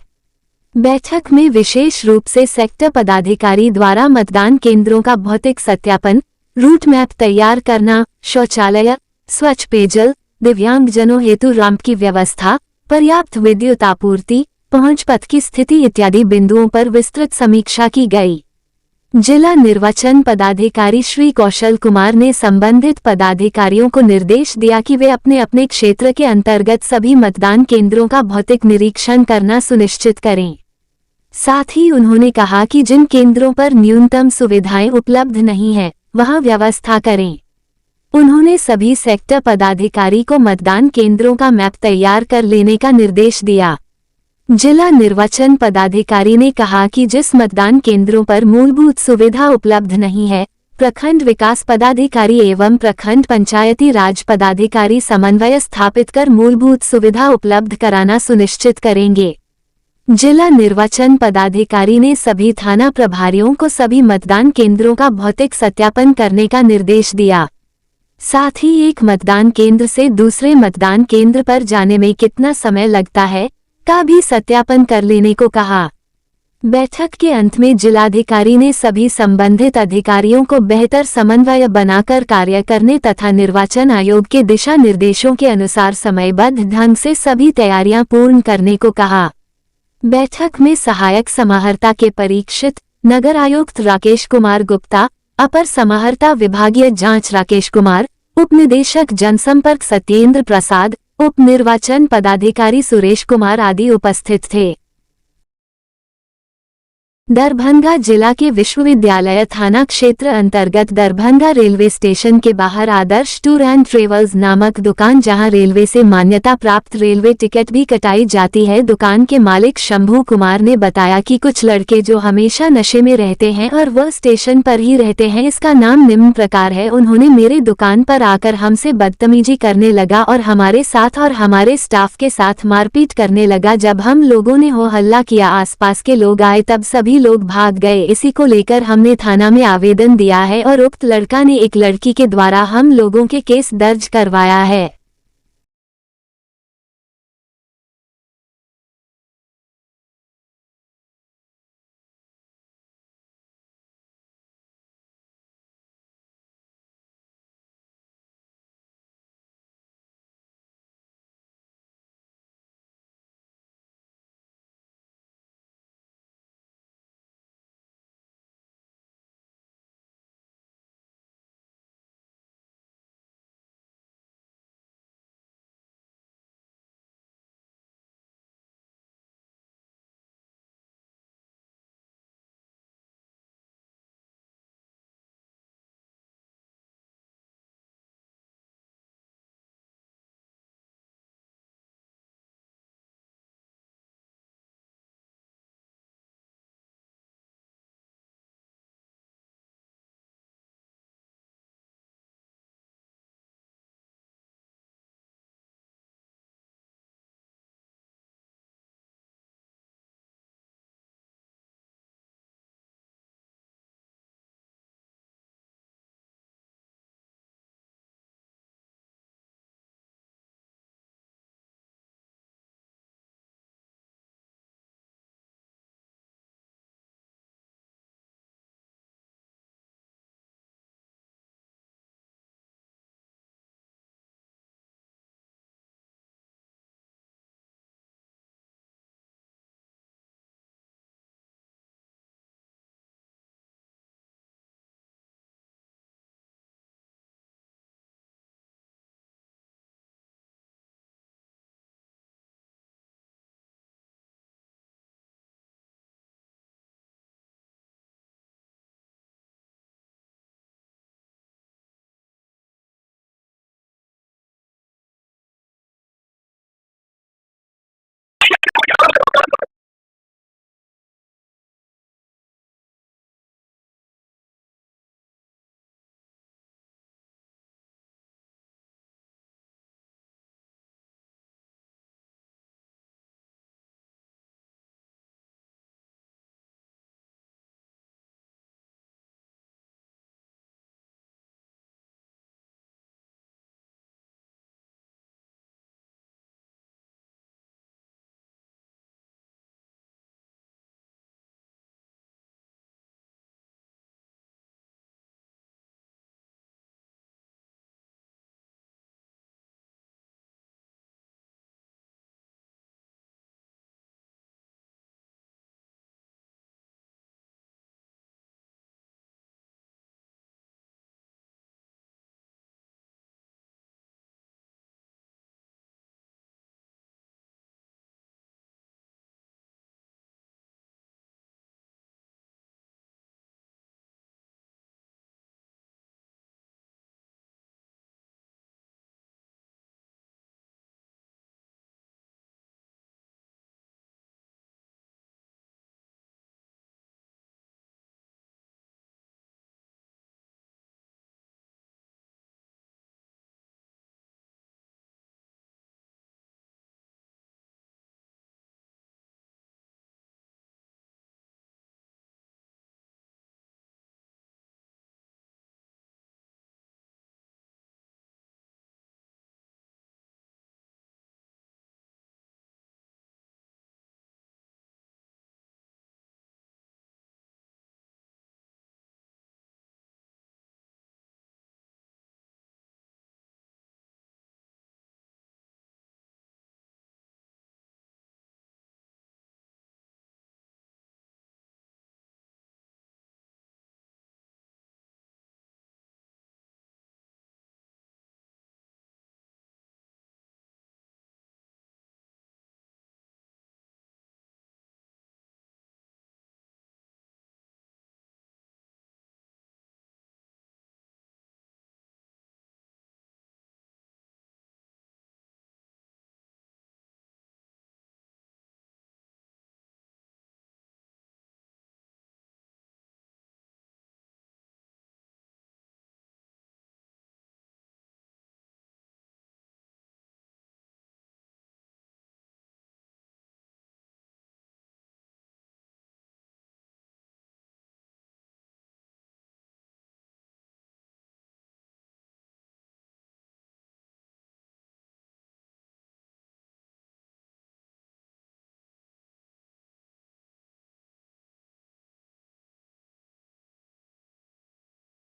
बैठक में विशेष रूप से सेक्टर पदाधिकारी द्वारा मतदान केंद्रों का भौतिक सत्यापन, रूट मैप तैयार करना, शौचालय, स्वच्छ पेयजल, दिव्यांगजनों हेतु रैंप की व्यवस्था, पर्याप्त विद्युत आपूर्ति, पहुंच पथ की स्थिति इत्यादि बिंदुओं पर विस्तृत समीक्षा की गई। जिला निर्वाचन पदाधिकारी श्री कौशल कुमार ने संबंधित पदाधिकारियों को निर्देश दिया कि वे अपने अपने क्षेत्र के अंतर्गत सभी मतदान केंद्रों का भौतिक निरीक्षण करना सुनिश्चित करें। साथ ही उन्होंने कहा कि जिन केंद्रों पर न्यूनतम सुविधाएं उपलब्ध नहीं है, वहां व्यवस्था करें। उन्होंने सभी सेक्टर पदाधिकारी को मतदान केंद्रों का मैप तैयार कर लेने का निर्देश दिया। जिला निर्वाचन पदाधिकारी ने कहा कि जिस मतदान केंद्रों पर मूलभूत सुविधा उपलब्ध नहीं है, प्रखंड विकास पदाधिकारी एवं प्रखंड पंचायती राज पदाधिकारी समन्वय स्थापित कर मूलभूत सुविधा उपलब्ध कराना सुनिश्चित करेंगे। जिला निर्वाचन पदाधिकारी ने सभी थाना प्रभारियों को सभी मतदान केंद्रों का भौतिक सत्यापन करने का निर्देश दिया। साथ ही एक मतदान केंद्र से दूसरे मतदान केंद्र पर जाने में कितना समय लगता है का भी सत्यापन कर लेने को कहा। बैठक के अंत में जिलाधिकारी ने सभी संबंधित अधिकारियों को बेहतर समन्वय बनाकर कार्य करने तथा निर्वाचन आयोग के दिशा निर्देशों के अनुसार समयबद्ध ढंग से सभी तैयारियां पूर्ण करने को कहा। बैठक में सहायक समाहर्ता के परीक्षित, नगर आयुक्त राकेश कुमार गुप्ता, अपर समाहर्ता विभागीय जांच राकेश कुमार, उप निदेशक जनसंपर्क सत्येंद्र प्रसाद, उप निर्वाचन पदाधिकारी सुरेश कुमार आदि उपस्थित थे। दरभंगा जिला के विश्वविद्यालय थाना क्षेत्र अंतर्गत दरभंगा रेलवे स्टेशन के बाहर आदर्श टूर एंड ट्रेवल्स नामक दुकान, जहां रेलवे से मान्यता प्राप्त रेलवे टिकट भी कटाई जाती है। दुकान के मालिक शंभू कुमार ने बताया कि कुछ लड़के जो हमेशा नशे में रहते हैं और वह स्टेशन पर ही रहते हैं। इसका नाम निम्न प्रकार है। उन्होंने मेरे दुकान पर आकर हमसे बदतमीजी करने लगा और हमारे साथ और हमारे स्टाफ के साथ मारपीट करने लगा। जब हम लोगों ने हो हल्ला किया, आसपास के लोग आए, तब सभी लोग भाग गए। इसी को लेकर हमने थाना में आवेदन दिया है और उक्त लड़का ने एक लड़की के द्वारा हम लोगों के केस दर्ज करवाया है।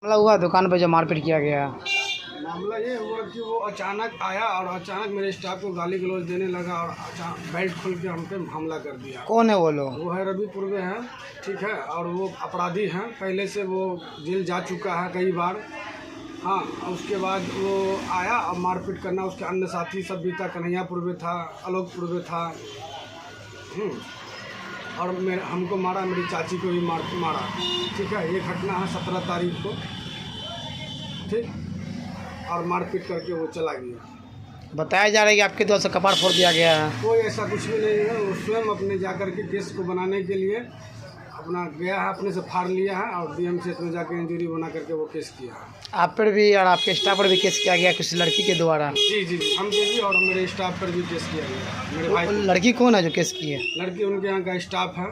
मामला हुआ दुकान पर जो मारपीट किया गया? मामला ये हुआ कि वो अचानक आया और अचानक मेरे स्टाफ को गाली गलौज देने लगा और बेल्ट खोल के हम पे हमला कर दिया। कौन है वो लोग? वो है रवि पूर्वे हैं, ठीक है, और वो अपराधी हैं, पहले से वो जेल जा चुका है कई बार। हाँ, उसके बाद वो आया और मारपीट करना, उसके अन्य साथी सब भी था, कन्हैया पूर्वे था, आलोक पूर्वे था, और हमको मारा, मेरी चाची को भी मारा, ठीक है। ये घटना है 17 तारीख को, ठीक, और मारपीट करके वो चला गया। बताया जा रहा है कि आपके द्वारा से कपाड़ फोड़ दिया गया है। कोई ऐसा कुछ भी नहीं है, वो स्वयं अपने जाकर के केस को बनाने के लिए अपना गया है, अपने से फाड़ लिया है और DMCH में जाकर इंजरी बना करके वो केस किया है। आप पर भी और आपके स्टाफ पर भी केस किया गया किसी लड़की के द्वारा? जी जी जी, हम पे भी और मेरे स्टाफ पर भी केस किया गया। मेरे भाई लड़की कौन है जो केस की है? लड़की उनके यहाँ का स्टाफ है।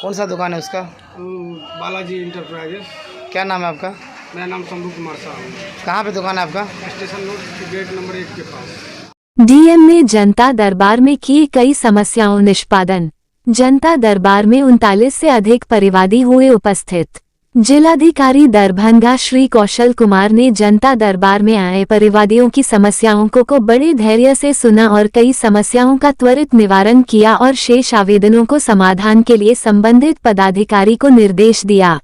कौन सा दुकान है उसका? बालाजी इंटरप्राइजेस। क्या नाम है आपका? मेरा नाम शंभू कुमार साहब। कहाँ पे दुकान है आपका? स्टेशन रोड गेट नंबर 1 के पास। डीएम ने जनता दरबार में किए कई समस्याओं निष्पादन। जनता दरबार में 39 से अधिक परिवादी हुए उपस्थित। जिलाधिकारी दरभंगा श्री कौशल कुमार ने जनता दरबार में आए परिवादियों की समस्याओं को बड़े धैर्य से सुना और कई समस्याओं का त्वरित निवारण किया और शेष आवेदनों को समाधान के लिए संबंधित पदाधिकारी को निर्देश दिया।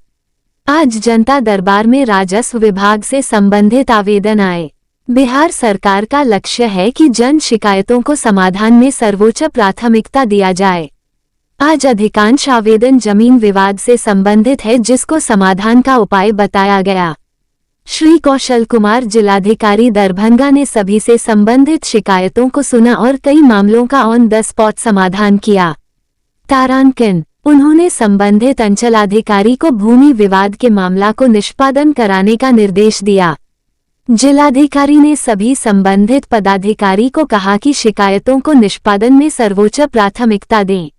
आज जनता दरबार में राजस्व विभाग से संबंधित आवेदन आए। बिहार सरकार का लक्ष्य है कि जन शिकायतों को समाधान में सर्वोच्च प्राथमिकता दिया जाए। आज अधिकांश आवेदन जमीन विवाद से संबंधित है, जिसको समाधान का उपाय बताया गया। श्री कौशल कुमार जिलाधिकारी दरभंगा ने सभी से संबंधित शिकायतों को सुना और कई मामलों का ऑन द स्पॉट समाधान किया। तारांकन उन्होंने संबंधित अंचलाधिकारी को भूमि विवाद के मामला को निष्पादन कराने का निर्देश दिया। जिलाधिकारी ने सभी संबंधित पदाधिकारी को कहा कि शिकायतों को निष्पादन में सर्वोच्च प्राथमिकता दें।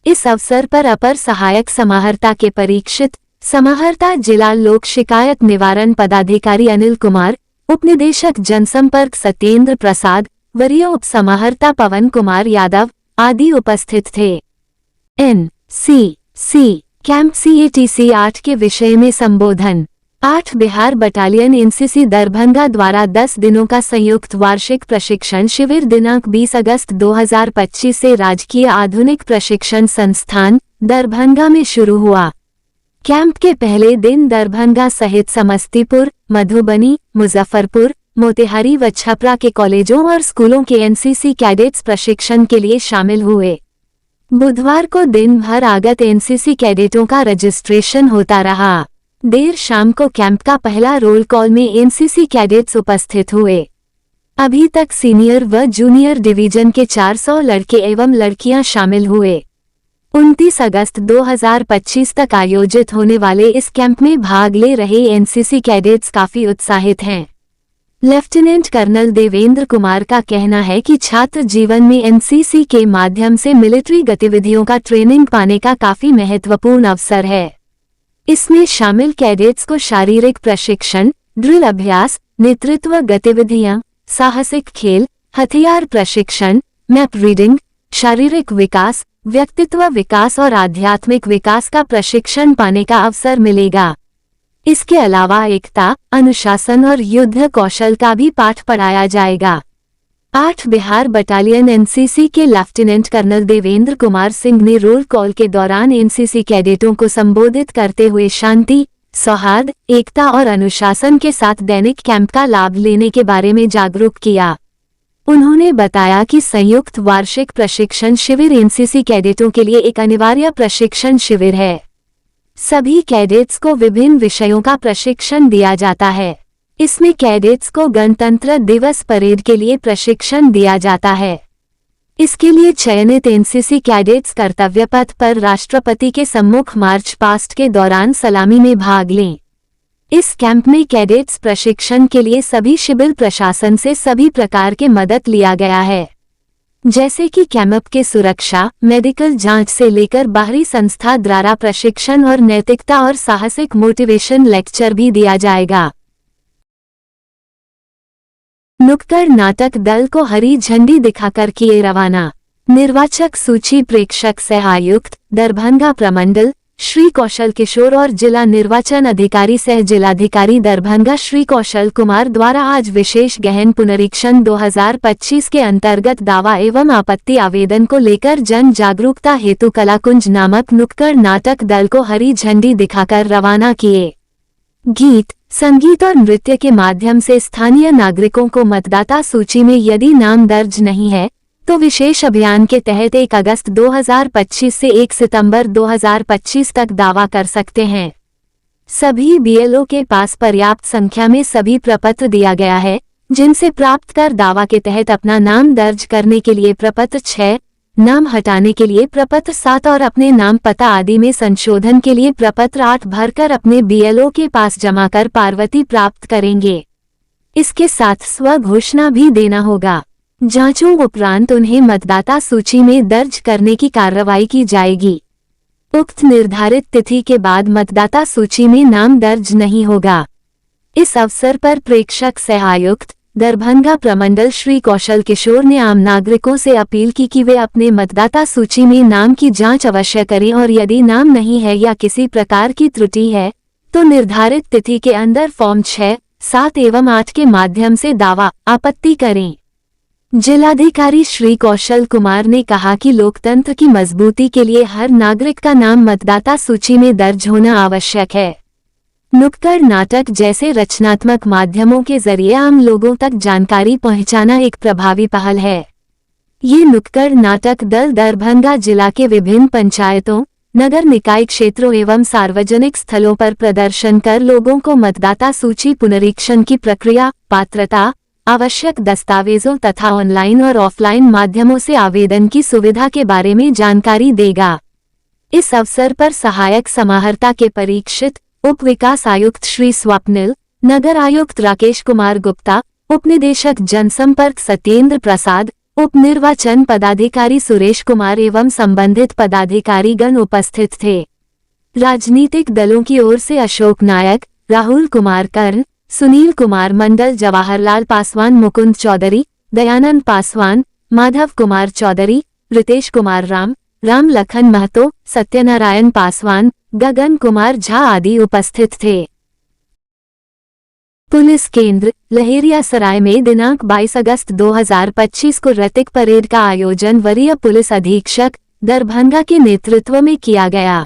इस अवसर पर अपर सहायक समाहर्ता के परीक्षित समाहर्ता जिला लोक शिकायत निवारण पदाधिकारी अनिल कुमार, उपनिदेशक जनसंपर्क सत्येंद्र प्रसाद, वरीय उप समाहर्ता पवन कुमार यादव आदि उपस्थित थे। NCC कैंप CATC 8 के विषय में संबोधन। 8 बिहार बटालियन NCC दरभंगा द्वारा 10 दिनों का संयुक्त वार्षिक प्रशिक्षण शिविर दिनांक 20 अगस्त 2025 से राजकीय आधुनिक प्रशिक्षण संस्थान दरभंगा में शुरू हुआ। कैंप के पहले दिन दरभंगा सहित समस्तीपुर, मधुबनी, मुजफ्फरपुर, मोतिहारी व छपरा के कॉलेजों और स्कूलों के NCC कैडेट्स प्रशिक्षण के लिए शामिल हुए। बुधवार को दिन भर आगत NCC कैडेटों का रजिस्ट्रेशन होता रहा। देर शाम को कैंप का पहला रोल कॉल में NCC कैडेट्स उपस्थित हुए। अभी तक सीनियर व जूनियर डिवीजन के 400 लड़के एवं लड़कियां शामिल हुए। 29 अगस्त 2025 तक आयोजित होने वाले इस कैंप में भाग ले रहे NCC कैडेट्स काफी उत्साहित हैं। लेफ्टिनेंट कर्नल देवेंद्र कुमार का कहना है कि छात्र जीवन में NCC के माध्यम से मिलिट्री गतिविधियों का ट्रेनिंग पाने का काफी महत्वपूर्ण अवसर है। इसमें शामिल कैडेट्स को शारीरिक प्रशिक्षण, ड्रिल अभ्यास, नेतृत्व गतिविधियां, साहसिक खेल, हथियार प्रशिक्षण, मैप रीडिंग, शारीरिक विकास, व्यक्तित्व विकास और आध्यात्मिक विकास का प्रशिक्षण पाने का अवसर मिलेगा। इसके अलावा एकता, अनुशासन और युद्ध कौशल का भी पाठ पढ़ाया जाएगा। 8 बिहार बटालियन NCC के लेफ्टिनेंट कर्नल देवेंद्र कुमार सिंह ने रोल कॉल के दौरान NCC कैडेटों को संबोधित करते हुए शांति, सौहार्द, एकता और अनुशासन के साथ दैनिक कैंप का लाभ लेने के बारे में जागरूक किया। उन्होंने बताया कि संयुक्त वार्षिक प्रशिक्षण शिविर NCC कैडेटों के लिए एक अनिवार्य प्रशिक्षण शिविर है। सभी कैडेट्स को विभिन्न विषयों का प्रशिक्षण दिया जाता है। इसमें कैडेट्स को गणतंत्र दिवस परेड के लिए प्रशिक्षण दिया जाता है। इसके लिए चयनित NCC कैडेट्स कर्तव्य पथ पर राष्ट्रपति के सम्मुख मार्च पास्ट के दौरान सलामी में भाग लें। इस कैंप में कैडेट्स प्रशिक्षण के लिए सभी सिविल प्रशासन से सभी प्रकार के मदद लिया गया है, जैसे कि कैंप के सुरक्षा, मेडिकल जांच से लेकर बाहरी संस्था द्वारा प्रशिक्षण और नैतिकता और साहसिक मोटिवेशन लेक्चर भी दिया जाएगा। नुक्कड़ नाटक दल को हरी झंडी दिखाकर किए रवाना। निर्वाचक सूची प्रेक्षक सह आयुक्त दरभंगा प्रमंडल श्री कौशल किशोर और जिला निर्वाचन अधिकारी सह जिलाधिकारी दरभंगा श्री कौशल कुमार द्वारा आज विशेष गहन पुनरीक्षण 2025 के अंतर्गत दावा एवं आपत्ति आवेदन को लेकर जन जागरूकता हेतु कलाकुंज नामक नुक्कड़ नाटक दल को हरी झंडी दिखाकर रवाना किए। गीत, संगीत और नृत्य के माध्यम से स्थानीय नागरिकों को मतदाता सूची में यदि नाम दर्ज नहीं है तो विशेष अभियान के तहत 1 अगस्त 2025 से 1 सितंबर 2025 तक दावा कर सकते हैं। सभी बीएलओ के पास पर्याप्त संख्या में सभी प्रपत्र दिया गया है, जिनसे प्राप्त कर दावा के तहत अपना नाम दर्ज करने के लिए प्रपत्र 6, नाम हटाने के लिए प्रपत्र 7 और अपने नाम पता आदि में संशोधन के लिए प्रपत्र 8 भरकर अपने बीएलओ के पास जमा कर पावती प्राप्त करेंगे। इसके साथ स्व घोषणा भी देना होगा। जांचों उपरांत उन्हें मतदाता सूची में दर्ज करने की कार्रवाई की जाएगी। उक्त निर्धारित तिथि के बाद मतदाता सूची में नाम दर्ज नहीं होगा। इस अवसर पर प्रेक्षक सह आयुक्त दरभंगा प्रमंडल श्री कौशल किशोर ने आम नागरिकों से अपील की कि वे अपने मतदाता सूची में नाम की जांच अवश्य करें और यदि नाम नहीं है या किसी प्रकार की त्रुटि है तो निर्धारित तिथि के अंदर फॉर्म 6, 7 एवं 8 के माध्यम से दावा आपत्ति करें। जिलाधिकारी श्री कौशल कुमार ने कहा कि लोकतंत्र की मजबूती के लिए हर नागरिक का नाम मतदाता सूची में दर्ज होना आवश्यक है। नुक्कड़ नाटक जैसे रचनात्मक माध्यमों के जरिए आम लोगों तक जानकारी पहुंचाना एक प्रभावी पहल है। ये नुक्कड़ नाटक दल दरभंगा जिला के विभिन्न पंचायतों, नगर निकाय क्षेत्रों एवं सार्वजनिक स्थलों पर प्रदर्शन कर लोगों को मतदाता सूची पुनरीक्षण की प्रक्रिया, पात्रता, आवश्यक दस्तावेजों तथा ऑनलाइन और ऑफलाइन माध्यमों से आवेदन की सुविधा के बारे में जानकारी देगा। इस अवसर पर सहायक समाहर्ता के परीक्षित, उप विकास आयुक्त श्री स्वप्निल, नगर आयुक्त राकेश कुमार गुप्ता, उप निदेशक जनसंपर्क सत्येंद्र प्रसाद, उप निर्वाचन पदाधिकारी सुरेश कुमार एवं संबंधित पदाधिकारीगण उपस्थित थे। राजनीतिक दलों की ओर से अशोक नायक, राहुल कुमार कर्ण, सुनील कुमार मंडल, जवाहरलाल पासवान, मुकुंद चौधरी, दयानंद पासवान, माधव कुमार चौधरी, रितेश कुमार राम लखन महतो, सत्यनारायण पासवान, गगन कुमार झा आदि उपस्थित थे। पुलिस केंद्र लहेरियासराय में दिनांक 22 अगस्त 2025 को रतिक परेड का आयोजन वरीय पुलिस अधीक्षक दरभंगा के नेतृत्व में किया गया।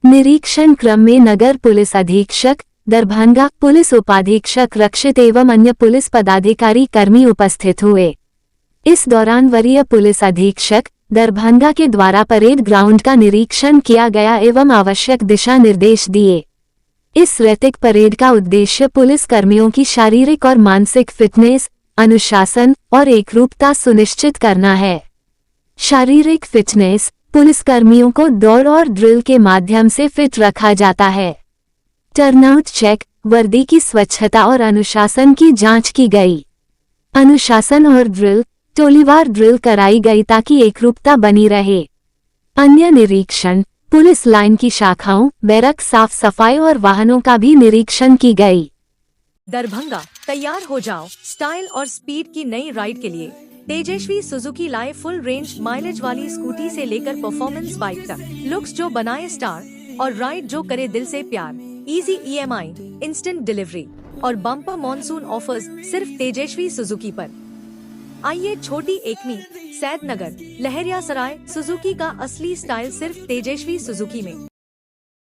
निरीक्षण क्रम में नगर पुलिस अधीक्षक दरभंगा, पुलिस उपाधीक्षक रक्षित एवं अन्य पुलिस पदाधिकारी कर्मी उपस्थित हुए। इस दौरान वरीय पुलिस अधीक्षक दरभंगा के द्वारा परेड ग्राउंड का निरीक्षण किया गया एवं आवश्यक दिशा निर्देश दिए। इस रैतिक परेड का उद्देश्य पुलिस कर्मियों की शारीरिक और मानसिक फिटनेस, अनुशासन और एकरूपता सुनिश्चित करना है। शारीरिक फिटनेस, पुलिस कर्मियों को दौड़ और ड्रिल के माध्यम से फिट रखा जाता है। टर्नआउट चेक, वर्दी की स्वच्छता और अनुशासन की जांच की गई। अनुशासन और ड्रिल, टोलीवार ड्रिल कराई गई ताकि एकरूपता बनी रहे। अन्य निरीक्षण, पुलिस लाइन की शाखाओं, बैरक साफ सफाई और वाहनों का भी निरीक्षण की गई। दरभंगा, तैयार हो जाओ स्टाइल और स्पीड की नई राइड के लिए। तेजस्वी सुजुकी लाए फुल रेंज माइलेज वाली स्कूटी से लेकर परफॉर्मेंस बाइक तक। लुक्स जो बनाए स्टार और राइड जो करे दिल से प्यार। इजी EMI, इंस्टेंट डिलीवरी और बम्पर मॉनसून ऑफर्स सिर्फ तेजस्वी सुजुकी पर। आइए छोटी एकमी, सैदनगर, लहेरियासराय, सुजुकी का असली स्टाइल सिर्फ तेजस्वी सुजुकी में।